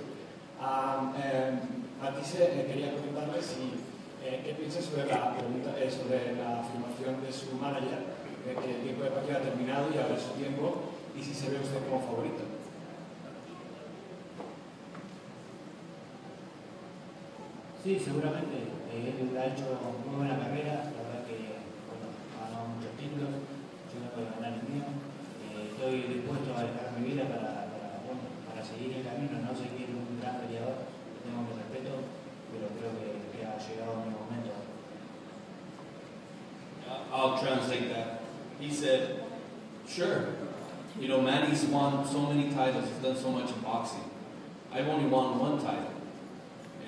Matthysse quería preguntarle si qué piensa sobre la pregunta sobre la afirmación de su manager de que el tiempo de Pacquiao ha terminado y ahora es su tiempo, y si se ve usted como favorito. Sí, seguramente. Él ha hecho muy buena carrera, la verdad que bueno, ha ganado muchos títulos, yo no puedo ganar el mío. Estoy dispuesto a dejar mi vida para seguir el camino, no seguir un gran peleador, tengo mi respeto, pero creo que ha llegado mi momento. I'll translate that. He said, sure, you know, Manny's won so many titles, he's done so much in boxing. I've only won one title,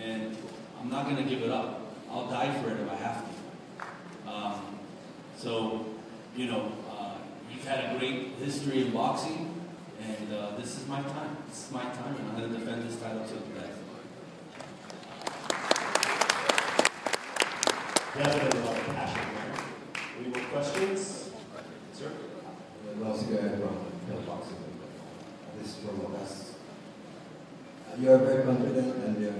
and I'm not going to give it up. I'll die for it if I have to. So, you know, he's had a great history in boxing, and this is my time. This is my time, and I'm going to defend this title till the death. Definitely a lot of passion there. Any more questions? Sir? This is from us. You are very confident and you're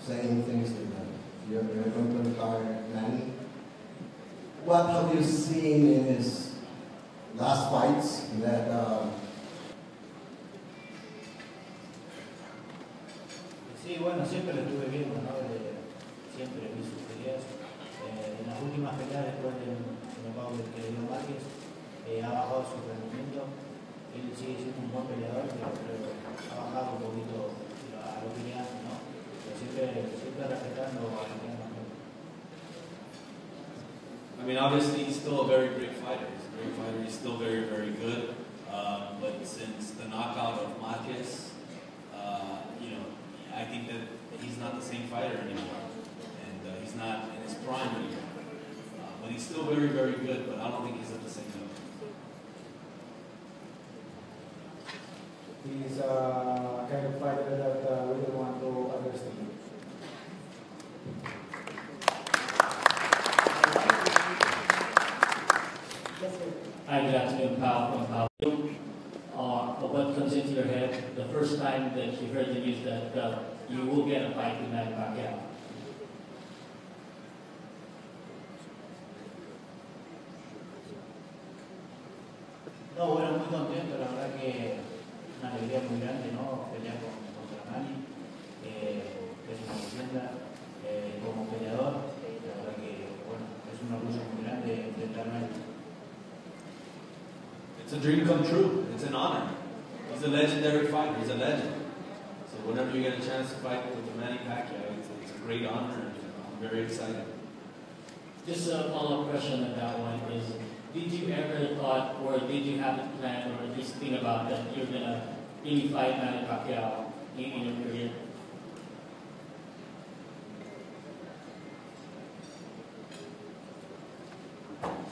saying things that you're going to retire Manny. What have you seen in his last fights that Sí, bueno, siempre lo estuve viendo, ¿no? Siempre vi sus peleas. En las últimas peleas después del knockout que le dio Matthysse, ha bajado su rendimiento. Él sigue siendo un buen peleador, pero ha bajado un poquito a lo que le hace, ¿no? Pero siempre respetando a lo que hace. I mean, obviously, he's still a very great fighter. He's a great fighter. He's still very, very good. But since the knockout of Matthysse, you know, I think that he's not the same fighter anymore. And he's not in his prime anymore. But he's still very, very good, but I don't think he's at the same level. He's a kind of fighter that we don't want to underestimate. Hi, good afternoon, Pal from Ballroom. What comes into your head the first time that you heard the news that you will get a fight with Manny Pacquiao? No, bueno, muy contento, la verdad que una alegría muy grande, ¿no? Pelear contra Manny, es una leyenda como peleador, la verdad que, bueno, es un orgullo muy grande enfrentarme a él. It's a dream come true. It's an honor. He's a legendary fighter. He's a legend. So whenever you get a chance to fight with Manny Pacquiao, it's a great honor, and I'm very excited. Just a follow-up question on that one is, did you ever thought, or did you have a plan, or at least think about that you're going to really fight Manny Pacquiao in your career?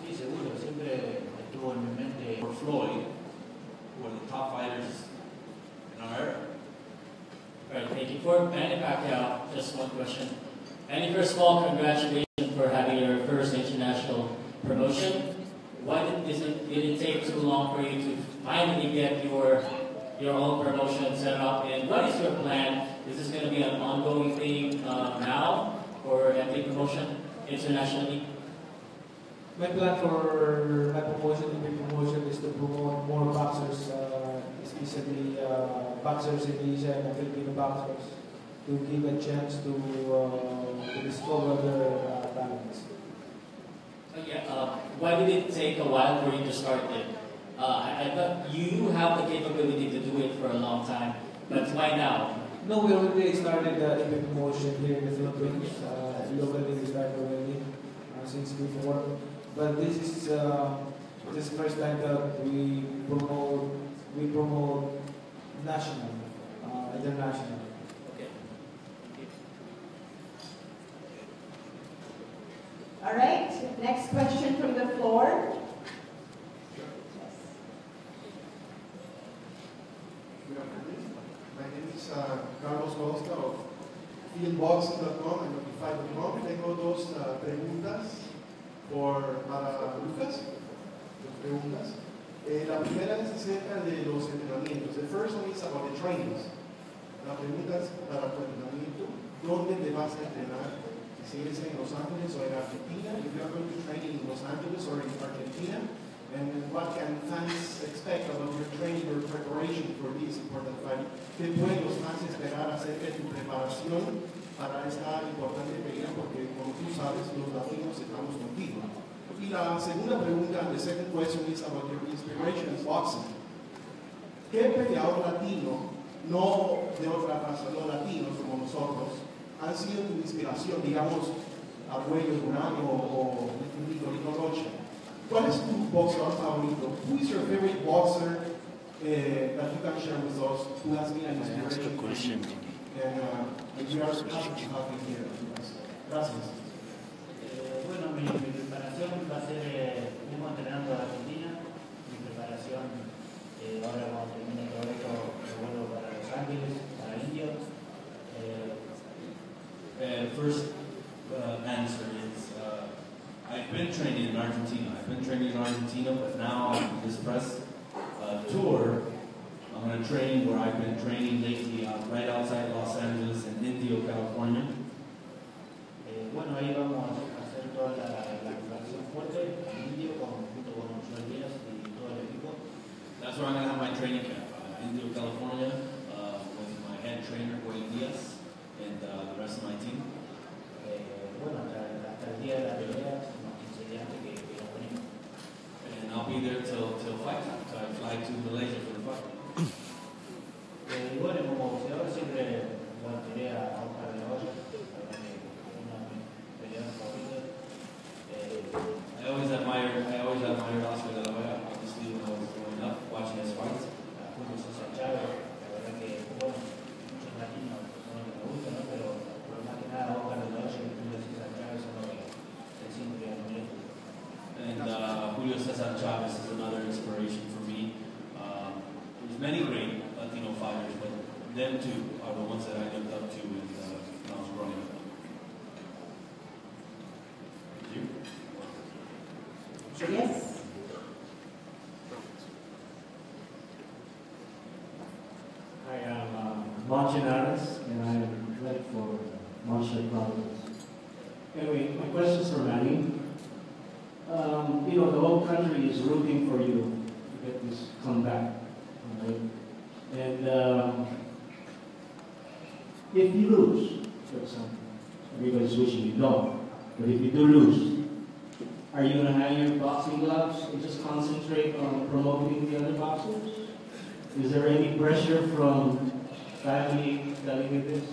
Sí, seguro, siempre estuvo en mi mente. For Floyd, who are the top fighters in our era. All right, thank you. For Manny Pacquiao, just one question. Manny, first of all, congratulations for having your first international promotion. Why did it take too long for you to finally get your own promotion set up? And what is your plan? Is this going to be an ongoing thing now for MP promotion internationally? My plan for my promotion, MP promotion, is to promote more boxers, especially boxers in Asia and Filipino boxers, to give a chance to discover their talents. Why did it take a while for you to start it? I thought you have the capability to do it for a long time, but why now? No, we already started the MP promotion here in the Philippines. Locally, we started already since before. But this is the first time that we promote national, international. Okay. All right, next question from the floor. Good afternoon. My name is Carlos Costa of fieldboxing.com and Notify.com. Tengo dos preguntas para Lucas. Dos preguntas. La primera es acerca de los entrenamientos. The first one is about the trainings. La pregunta es para tu entrenamiento. ¿Dónde te vas a entrenar? Si eres en Los Ángeles o en Argentina, if you are going to train in Los Angeles or in Argentina, And what can fans expect about your training, your preparation for this important fight? ¿Qué pueden los fans esperar acerca de tu preparación para esta importante pelea? Porque como tú sabes, los latinos estamos contigo. Y la segunda pregunta, the second question is about your inspiration in boxing. ¿Qué peleador latino, no de otra raza, no latinos como nosotros, han sido tu inspiración, digamos, Abuelo Durango o Nico Rocha? ¿Cuál es tu boxeador favorito? Who is your favorite boxer that you can share with us who has been an inspiration for you? And we are happy to have you here. Gracias. Bueno, mi preparación va a ser mismo entrenando a Argentina. Mi preparación, ahora cuando termine todo esto, me vuelvo para Los Ángeles, para Indio. First answer is I've been training in Argentina. But now on this press tour, I'm going to train where I've been training lately, right outside Los Angeles in Indio, California. Bueno, ahí vamos a hacer toda la preparación fuerte en Indio junto con Joel Díaz y todo el equipo. That's where I'm going to have my training camp, Indio, California, with my head trainer, Joel Díaz, and the rest of my team. Bueno, hasta el día de la pelea, unos 15 días antes que nos venimos. And I'll be there till fight time, so I fly to Malaysia for the fight. Y bueno, como boxeador siempre volveré a Oscar de la Hoya, uno de mis peleadores favoritos. I always admired Oscar de la Hoya, obviously when I was growing up, watching his fights. Julio César Chávez, la verdad que, bueno, muchos latinos no me gustan, ¿no? Pero más que nada Oscar de la Hoya y Julio César Chávez son los que siempre admiro. And Julio César Chavez is another inspiration for me. There's many great Latino fighters, but them two are the ones that I looked up to when I was growing up. Thank you. Yes. Hi, I'm Monchinares, and I'm ready for Martial Chronicles. Anyway, my question is for Manny. You know, the whole country is rooting for you to get this comeback, right? And if you lose, for example, everybody's wishing you don't, but if you do lose, are you going to hang your boxing gloves and just concentrate on promoting the other boxers? Is there any pressure from family telling you this?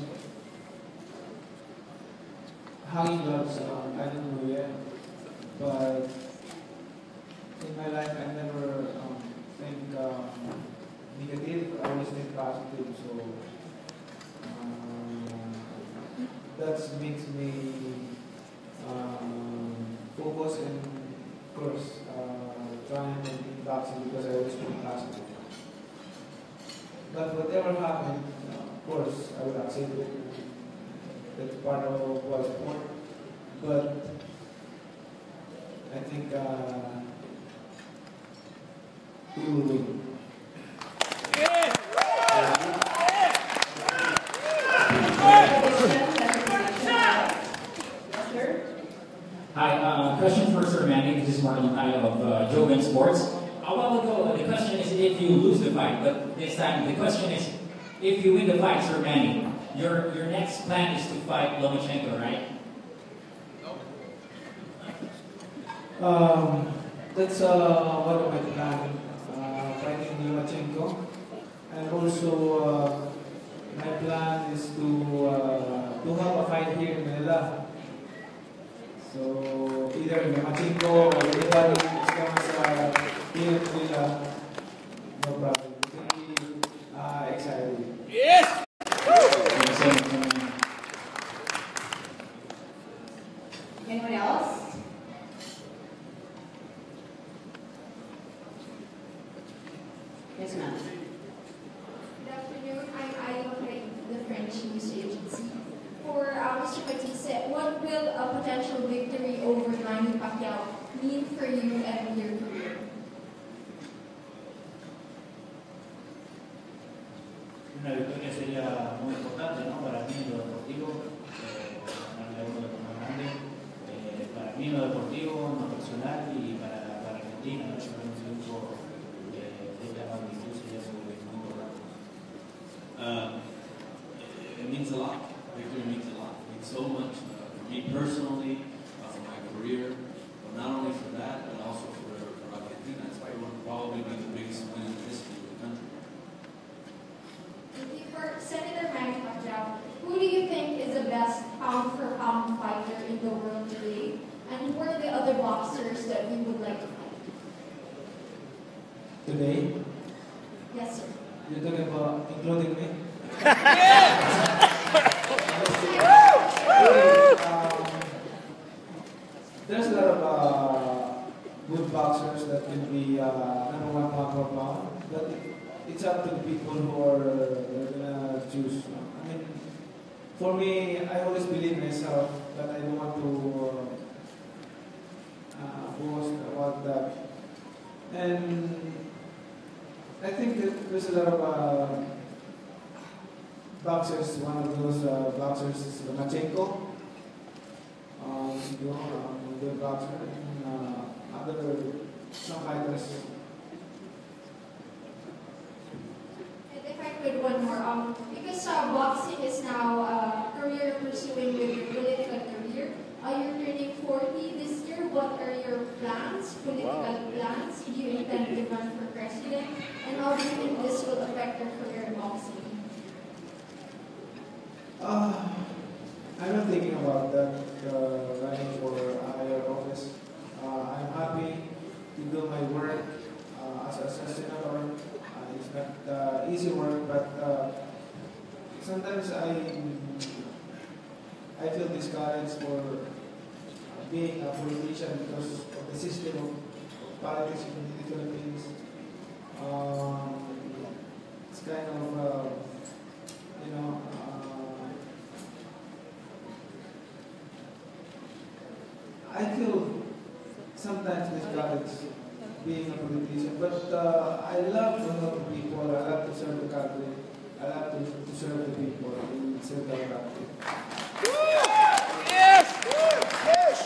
Hanging gloves, I don't know yet, but in my life I never think negative, I always think positive, so that makes me focus and of course trying to be boxing because I always think positive. But whatever happened, of course I would accept it. That's part of what sport. But I think we will win. Hi, question for Sir Manny. This is Marlon Tayo of Jogan Sports. A while ago, the question is if you lose the fight, but this time the question is if you win the fight, Sir Manny, your next plan is to fight Lomachenko, right? That's one of my plans, fighting Lomachenko. And also, my plan is to have a fight here in Manila. So, either Lomachenko or anybody who comes here in Manila, no problem. Really excited. Yes! Anyone else? Yes, ma'am. Good afternoon. I'm Ayo Craig, the French news agency. For Mr. Matthysse, what will a potential victory over Manny Pacquiao mean for you and your career? Una victoria sería muy importante, ¿no? Para mí en lo deportivo, ganarle a uno de los más grandes, para mí en lo deportivo, en lo personal y para que Argentina, meron sa grupo, kailangan dito sila sa mundo. It means a lot. Victory means a lot. It means so much for me personally, for my career, but not only for that, but also for Argentina. It's probably be the biggest win in the history of the country. For Senator Manny Pacquiao, who do you think is the best pound-for-pound fighter in the world today? And who are the other boxers that you would like to fight? Today? Yes, sir. You're talking about including me? There's a lot of good boxers that can be number one pound for pound, but it's up to the people who are gonna choose. I mean, for me, I always believe myself, but I don't want to boast about that. And I think that there's a lot of boxers. One of those boxers is Lomachenko. Good boxer, and some fighters. And if I could, one more. Because boxing is now a career pursuing with your political career. You're turning 40 this year. What are your plans, political plans? Do you intend to run for president? And how do you think this will affect your career in boxing? I'm not thinking about that, running for higher office. I'm happy to do my work as a senator. It's not easy work, but sometimes I feel discouraged for being a politician because of the system of politics in the Philippines. It's kind of, I feel sometimes discouraged being a politician, but I love to help people, I love to serve the country, I love to serve the people in serve the country. Yes! Yes!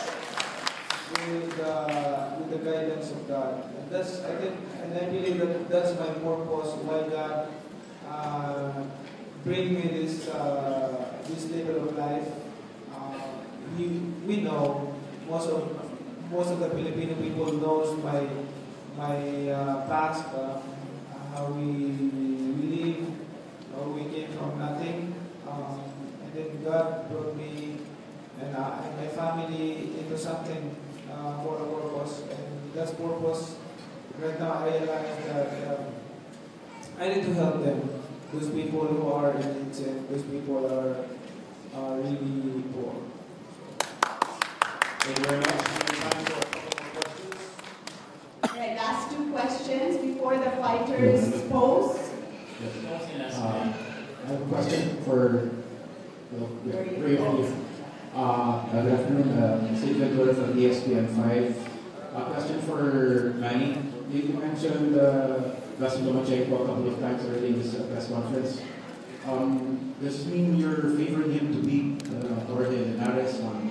With the guidance of God. And that's, I think, and I believe that that's my purpose, why God bring me this level of life. We know most of the Filipino people knows my past, how we live, how we came from nothing, and then God brought me and my family into something for a purpose, and that's purpose. Right now, I realize that I need to help them. Those people who are in it, and those people are really poor. Thank you very much. Time for a couple more questions. Right, last two questions before the fighters pose. I have a question for three of you. Good afternoon, Sid Ventura from ESPN 5. A question for Manny. You mentioned Vasyl Lomachenko a couple of times already in this press conference. Does this mean you're favoring him to beat Jorge Linares on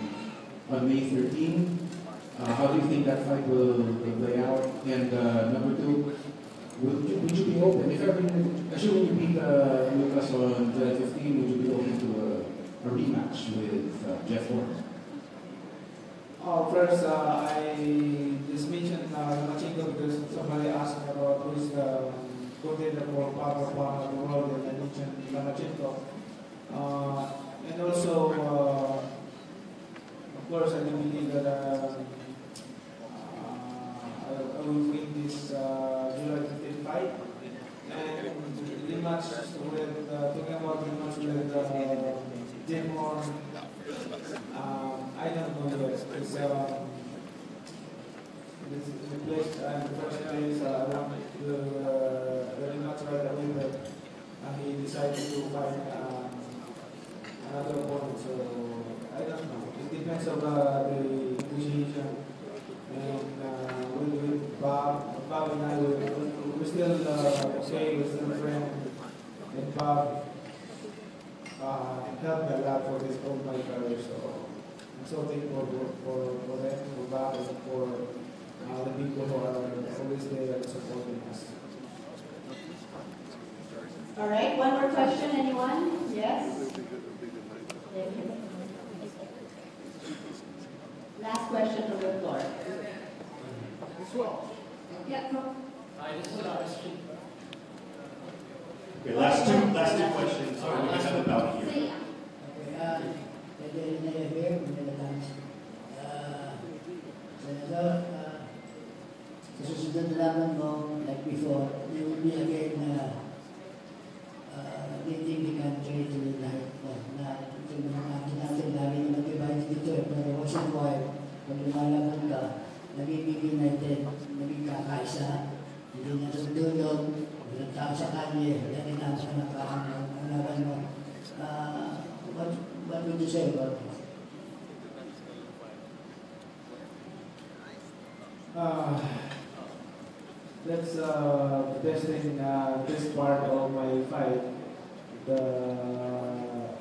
May 13? How do you think that fight will play out? And number two, would you be open, if ever, assuming you beat Lucas on July 15, would you be open to a rematch with Jeff Horn? First, I just mentioned Lomachenko because somebody asked me about who's the contender for power of the world, and I mentioned Lomachenko. And also, of course, I do believe that I will win this July 15 fight. And rematch with, talking about rematch with Jim Horn, I don't know yet. It's the place, the first place, I want the rematch right away, but he decided to fight another opponent, so I don't know. It depends on the negotiation. And with Bob and I, we're still okay, we're still friends. And Bob helped me a lot for this whole my career, so I'm so thankful for them, for Bob, and for the people who are always there supporting us. All right, one more question, anyone? Yes? Last question from the floor. Yeah, go. Okay, last two questions. Sorry, we have about here. Senator, sa susunod na laban mo, like before, you will be again leading the country to the light na natin lagi na mag-divide dito pero once in a while, pag lumalaban ka, nagiging united, naging kakaisa, hindi na tumulong, walang tao sa kanya, wala din tao sa nakaraan ang laban mo. What would you say about this? That's the best thing, this part of my fight. The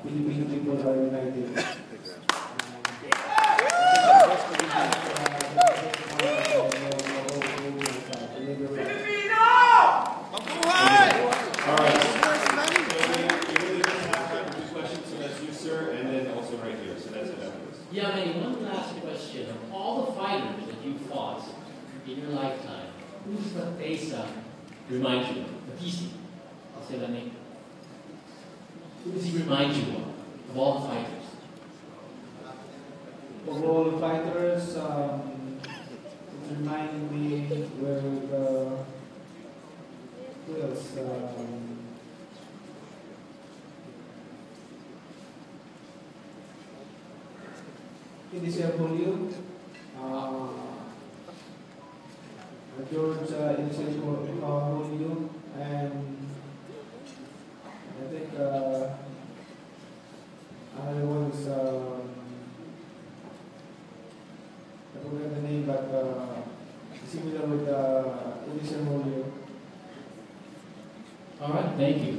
Filipino people are united. All right. Questions, so that's you, sir, and then also right here. So that's it. Yeah, Manny, one last question. Of all the fighters that you fought in your lifetime, who's Matthysse remind you of? Matthysse, I'll say that name. Who does he remind you of all the fighters? Of all the fighters, it reminds me where who else? Initial Julio, George Initial Julio, and I think another one is I forgot the name, but similar with Initial Julio. All right, thank you.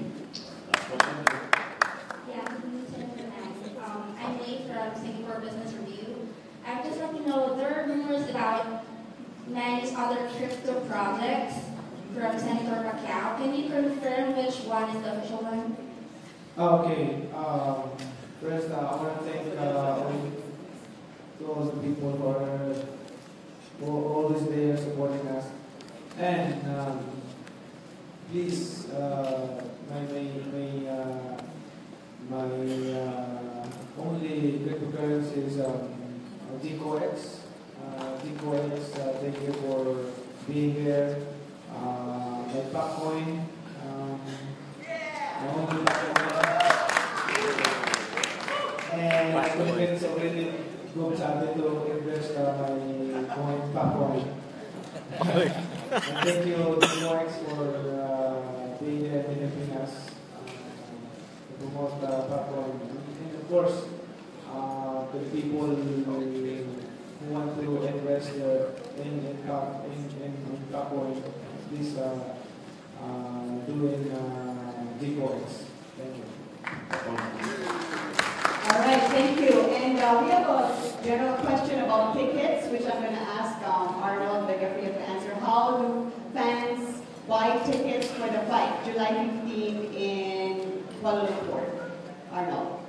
I'm Lee from Singapore Business Review. I just want to know, there are rumors about Manny's other crypto projects from Senator Pacquiao. Can you confirm which one is the official one? Okay. First, I want to thank those people who are always there supporting us. And please, my only cryptocurrency is DCOX. DCOX, thank you for being here. My Bitcoin. My only and I convinced already go sabi to invest my coin, Bitcoin. And thank you, DCOX, for being here and helping us to promote Bitcoin. And of course, to the people who want to invest in Bitcoin, please do in DCOX. Thank you. All right, thank you. And we have a general question about tickets, which I'm going to ask Arnold Begafria to answer. How do fans buy tickets for the fight, July 15 in Kuala Lumpur? Arnold.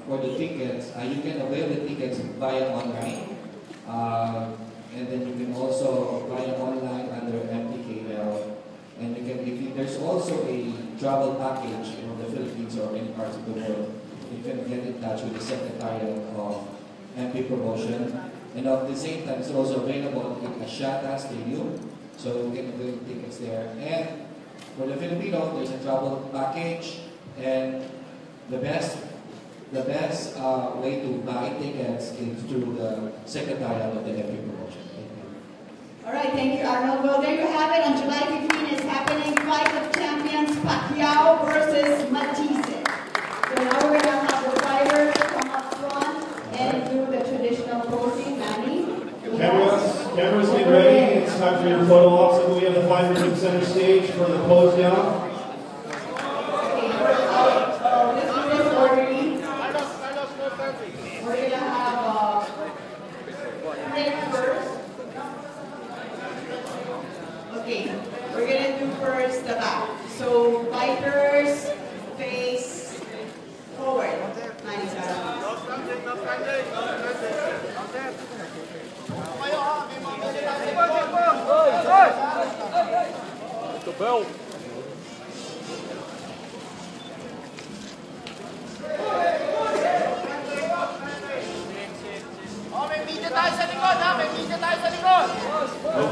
For the tickets, you can avail the tickets via online. And then you can also buy it online under MTKL. And you can, there's also a travel package in the Philippines or any parts of the world. You can get in touch with the Secretariat of MP Promotion. And at the same time, it's also available in Ashata Stadium. So you can avail tickets there. And for the Filipino, there's a travel package. And the best way to buy tickets is through the Secretariat of the MP Promotion. All right, thank you, Arnold. Well, there you have it. On July 15 is happening Fight of Champions Pacquiao versus Matthysse. So now we're going to have the fighters come up front and do the traditional posing. Manny? Cameras get ready. It's time for your photo ops. So we have the fighters in center stage for the pose down. We're going to have Rick first.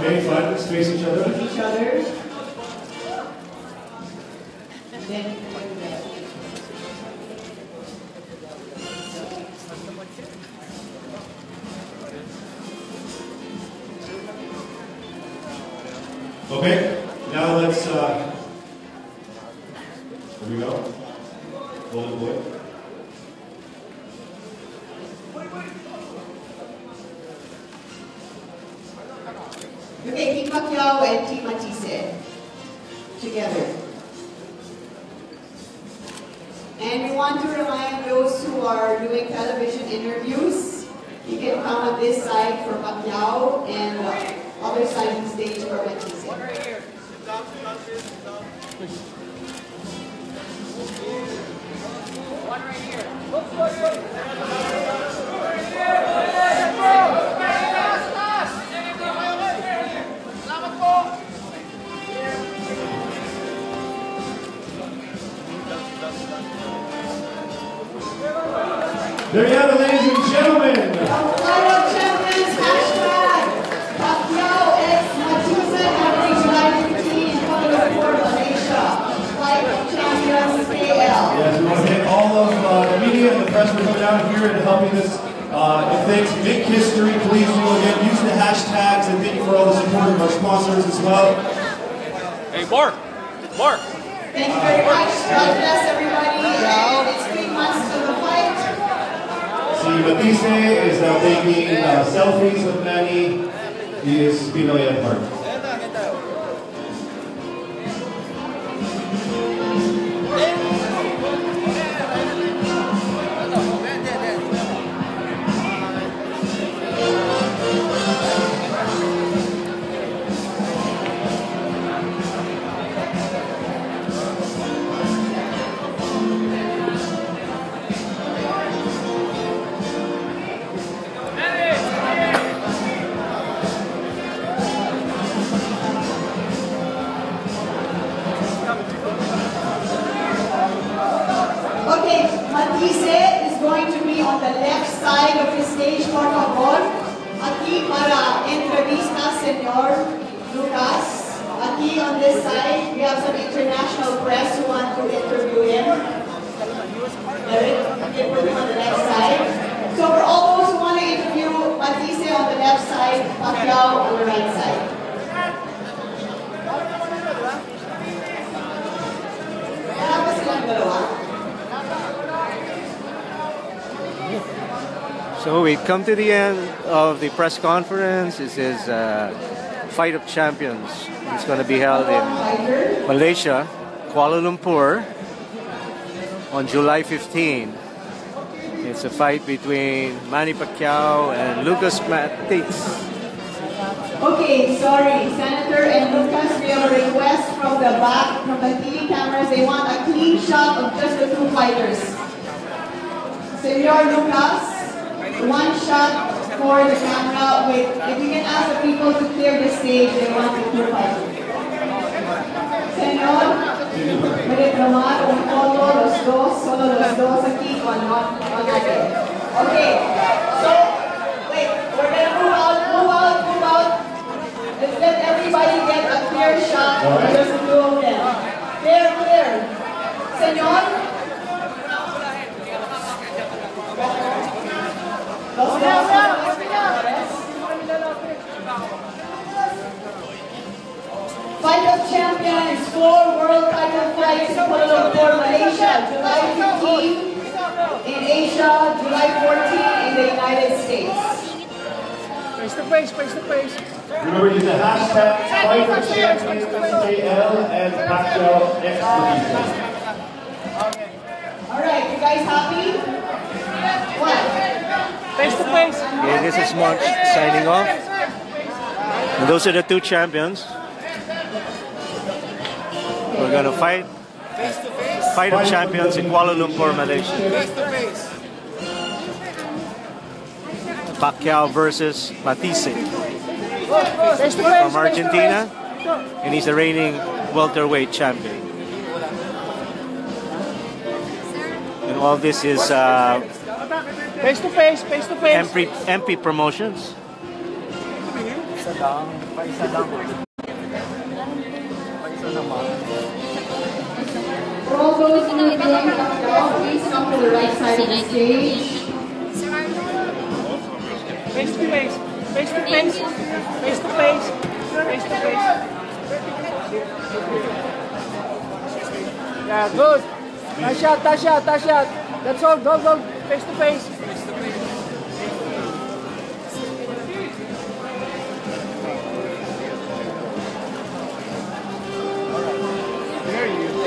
Okay, fine. Let's face each other. Face each other. Then, okay, now let's, here we go. Golden boy. okay, Team Pacquiao and Team Matthysse together. And we want to remind those who are doing television interviews, you can come on this side for Pacquiao and other side of the stage for Matthysse. One right here. One right here. There you have it, ladies and gentlemen. Fight of Champions, hashtag Pacquiao x Matthysse happening July 15 in Kuala Lumpur, Malaysia. Fight of Champions, KL. Yes, we want to thank all of the media and the press for coming out here and helping us. If things make history, please do again. Use the hashtags and thank you for all the support of our sponsors as well. Hey, Mark. Mark. Thank you very much. God bless everybody. And it's 3 months to the fight. See, Matthysse is now taking selfies with Manny. He is Pinoy at heart. Okay, Matthysse is going to be on the left side of the stage, por favor. Aquí para entrevista, Señor Lucas. Aquí on this side, we have some international press who want to interview him. Eric, you can put him on the left side. So for all those who want to interview Matthysse on the left side, Pacquiao on the right side. Wala pa silang dalawa? So we come to the end of the press conference. This is Fight of Champions. It's going to be held in Malaysia, Kuala Lumpur, on July 15. It's a fight between Manny Pacquiao and Lucas Matthysse. Okay, sorry, Senator and Lucas, we have a request from the back, from the TV cameras. They want a clean shot of just the two fighters. Senor Lucas, one shot for the camera. Wait, if you can ask the people to clear the stage, they want the two fighters. Senor, puede tomar un foto, los dos, solo los dos aquí con other day. Okay, so, wait, we're gonna move out. Let's let everybody get a clear shot of just the two of them. Clear. Senor? Fight of Champions, 4 world title fights in Kuala Lumpur, Malaysia, July 15, in Asia, July 14 in the United States. Face to face. Remember, use the hashtag Fight of Champions KL and Pacquiao x Matthysse. Alright, you guys happy? What? Face to face. Okay, this is Monch signing off. And those are the two champions. We're going to fight. Fight of Champions in Kuala Lumpur, Malaysia. Pacquiao versus Matthysse from Argentina, and he's the reigning welterweight champion. And all this is Face to face. MP Promotions. lang. Paisa lang. Paisa naman. For all those who are doing Pacquiao, please come to the right side of the stage. Face to face. Face to face. Face to face. Face to face. Yeah, good. Nice shot, nice shot, nice shot. That's all, go, go. Face to face. There you go.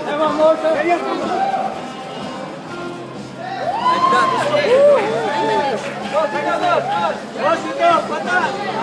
Have one more time. Like that. Go, go, go. Go, go, go.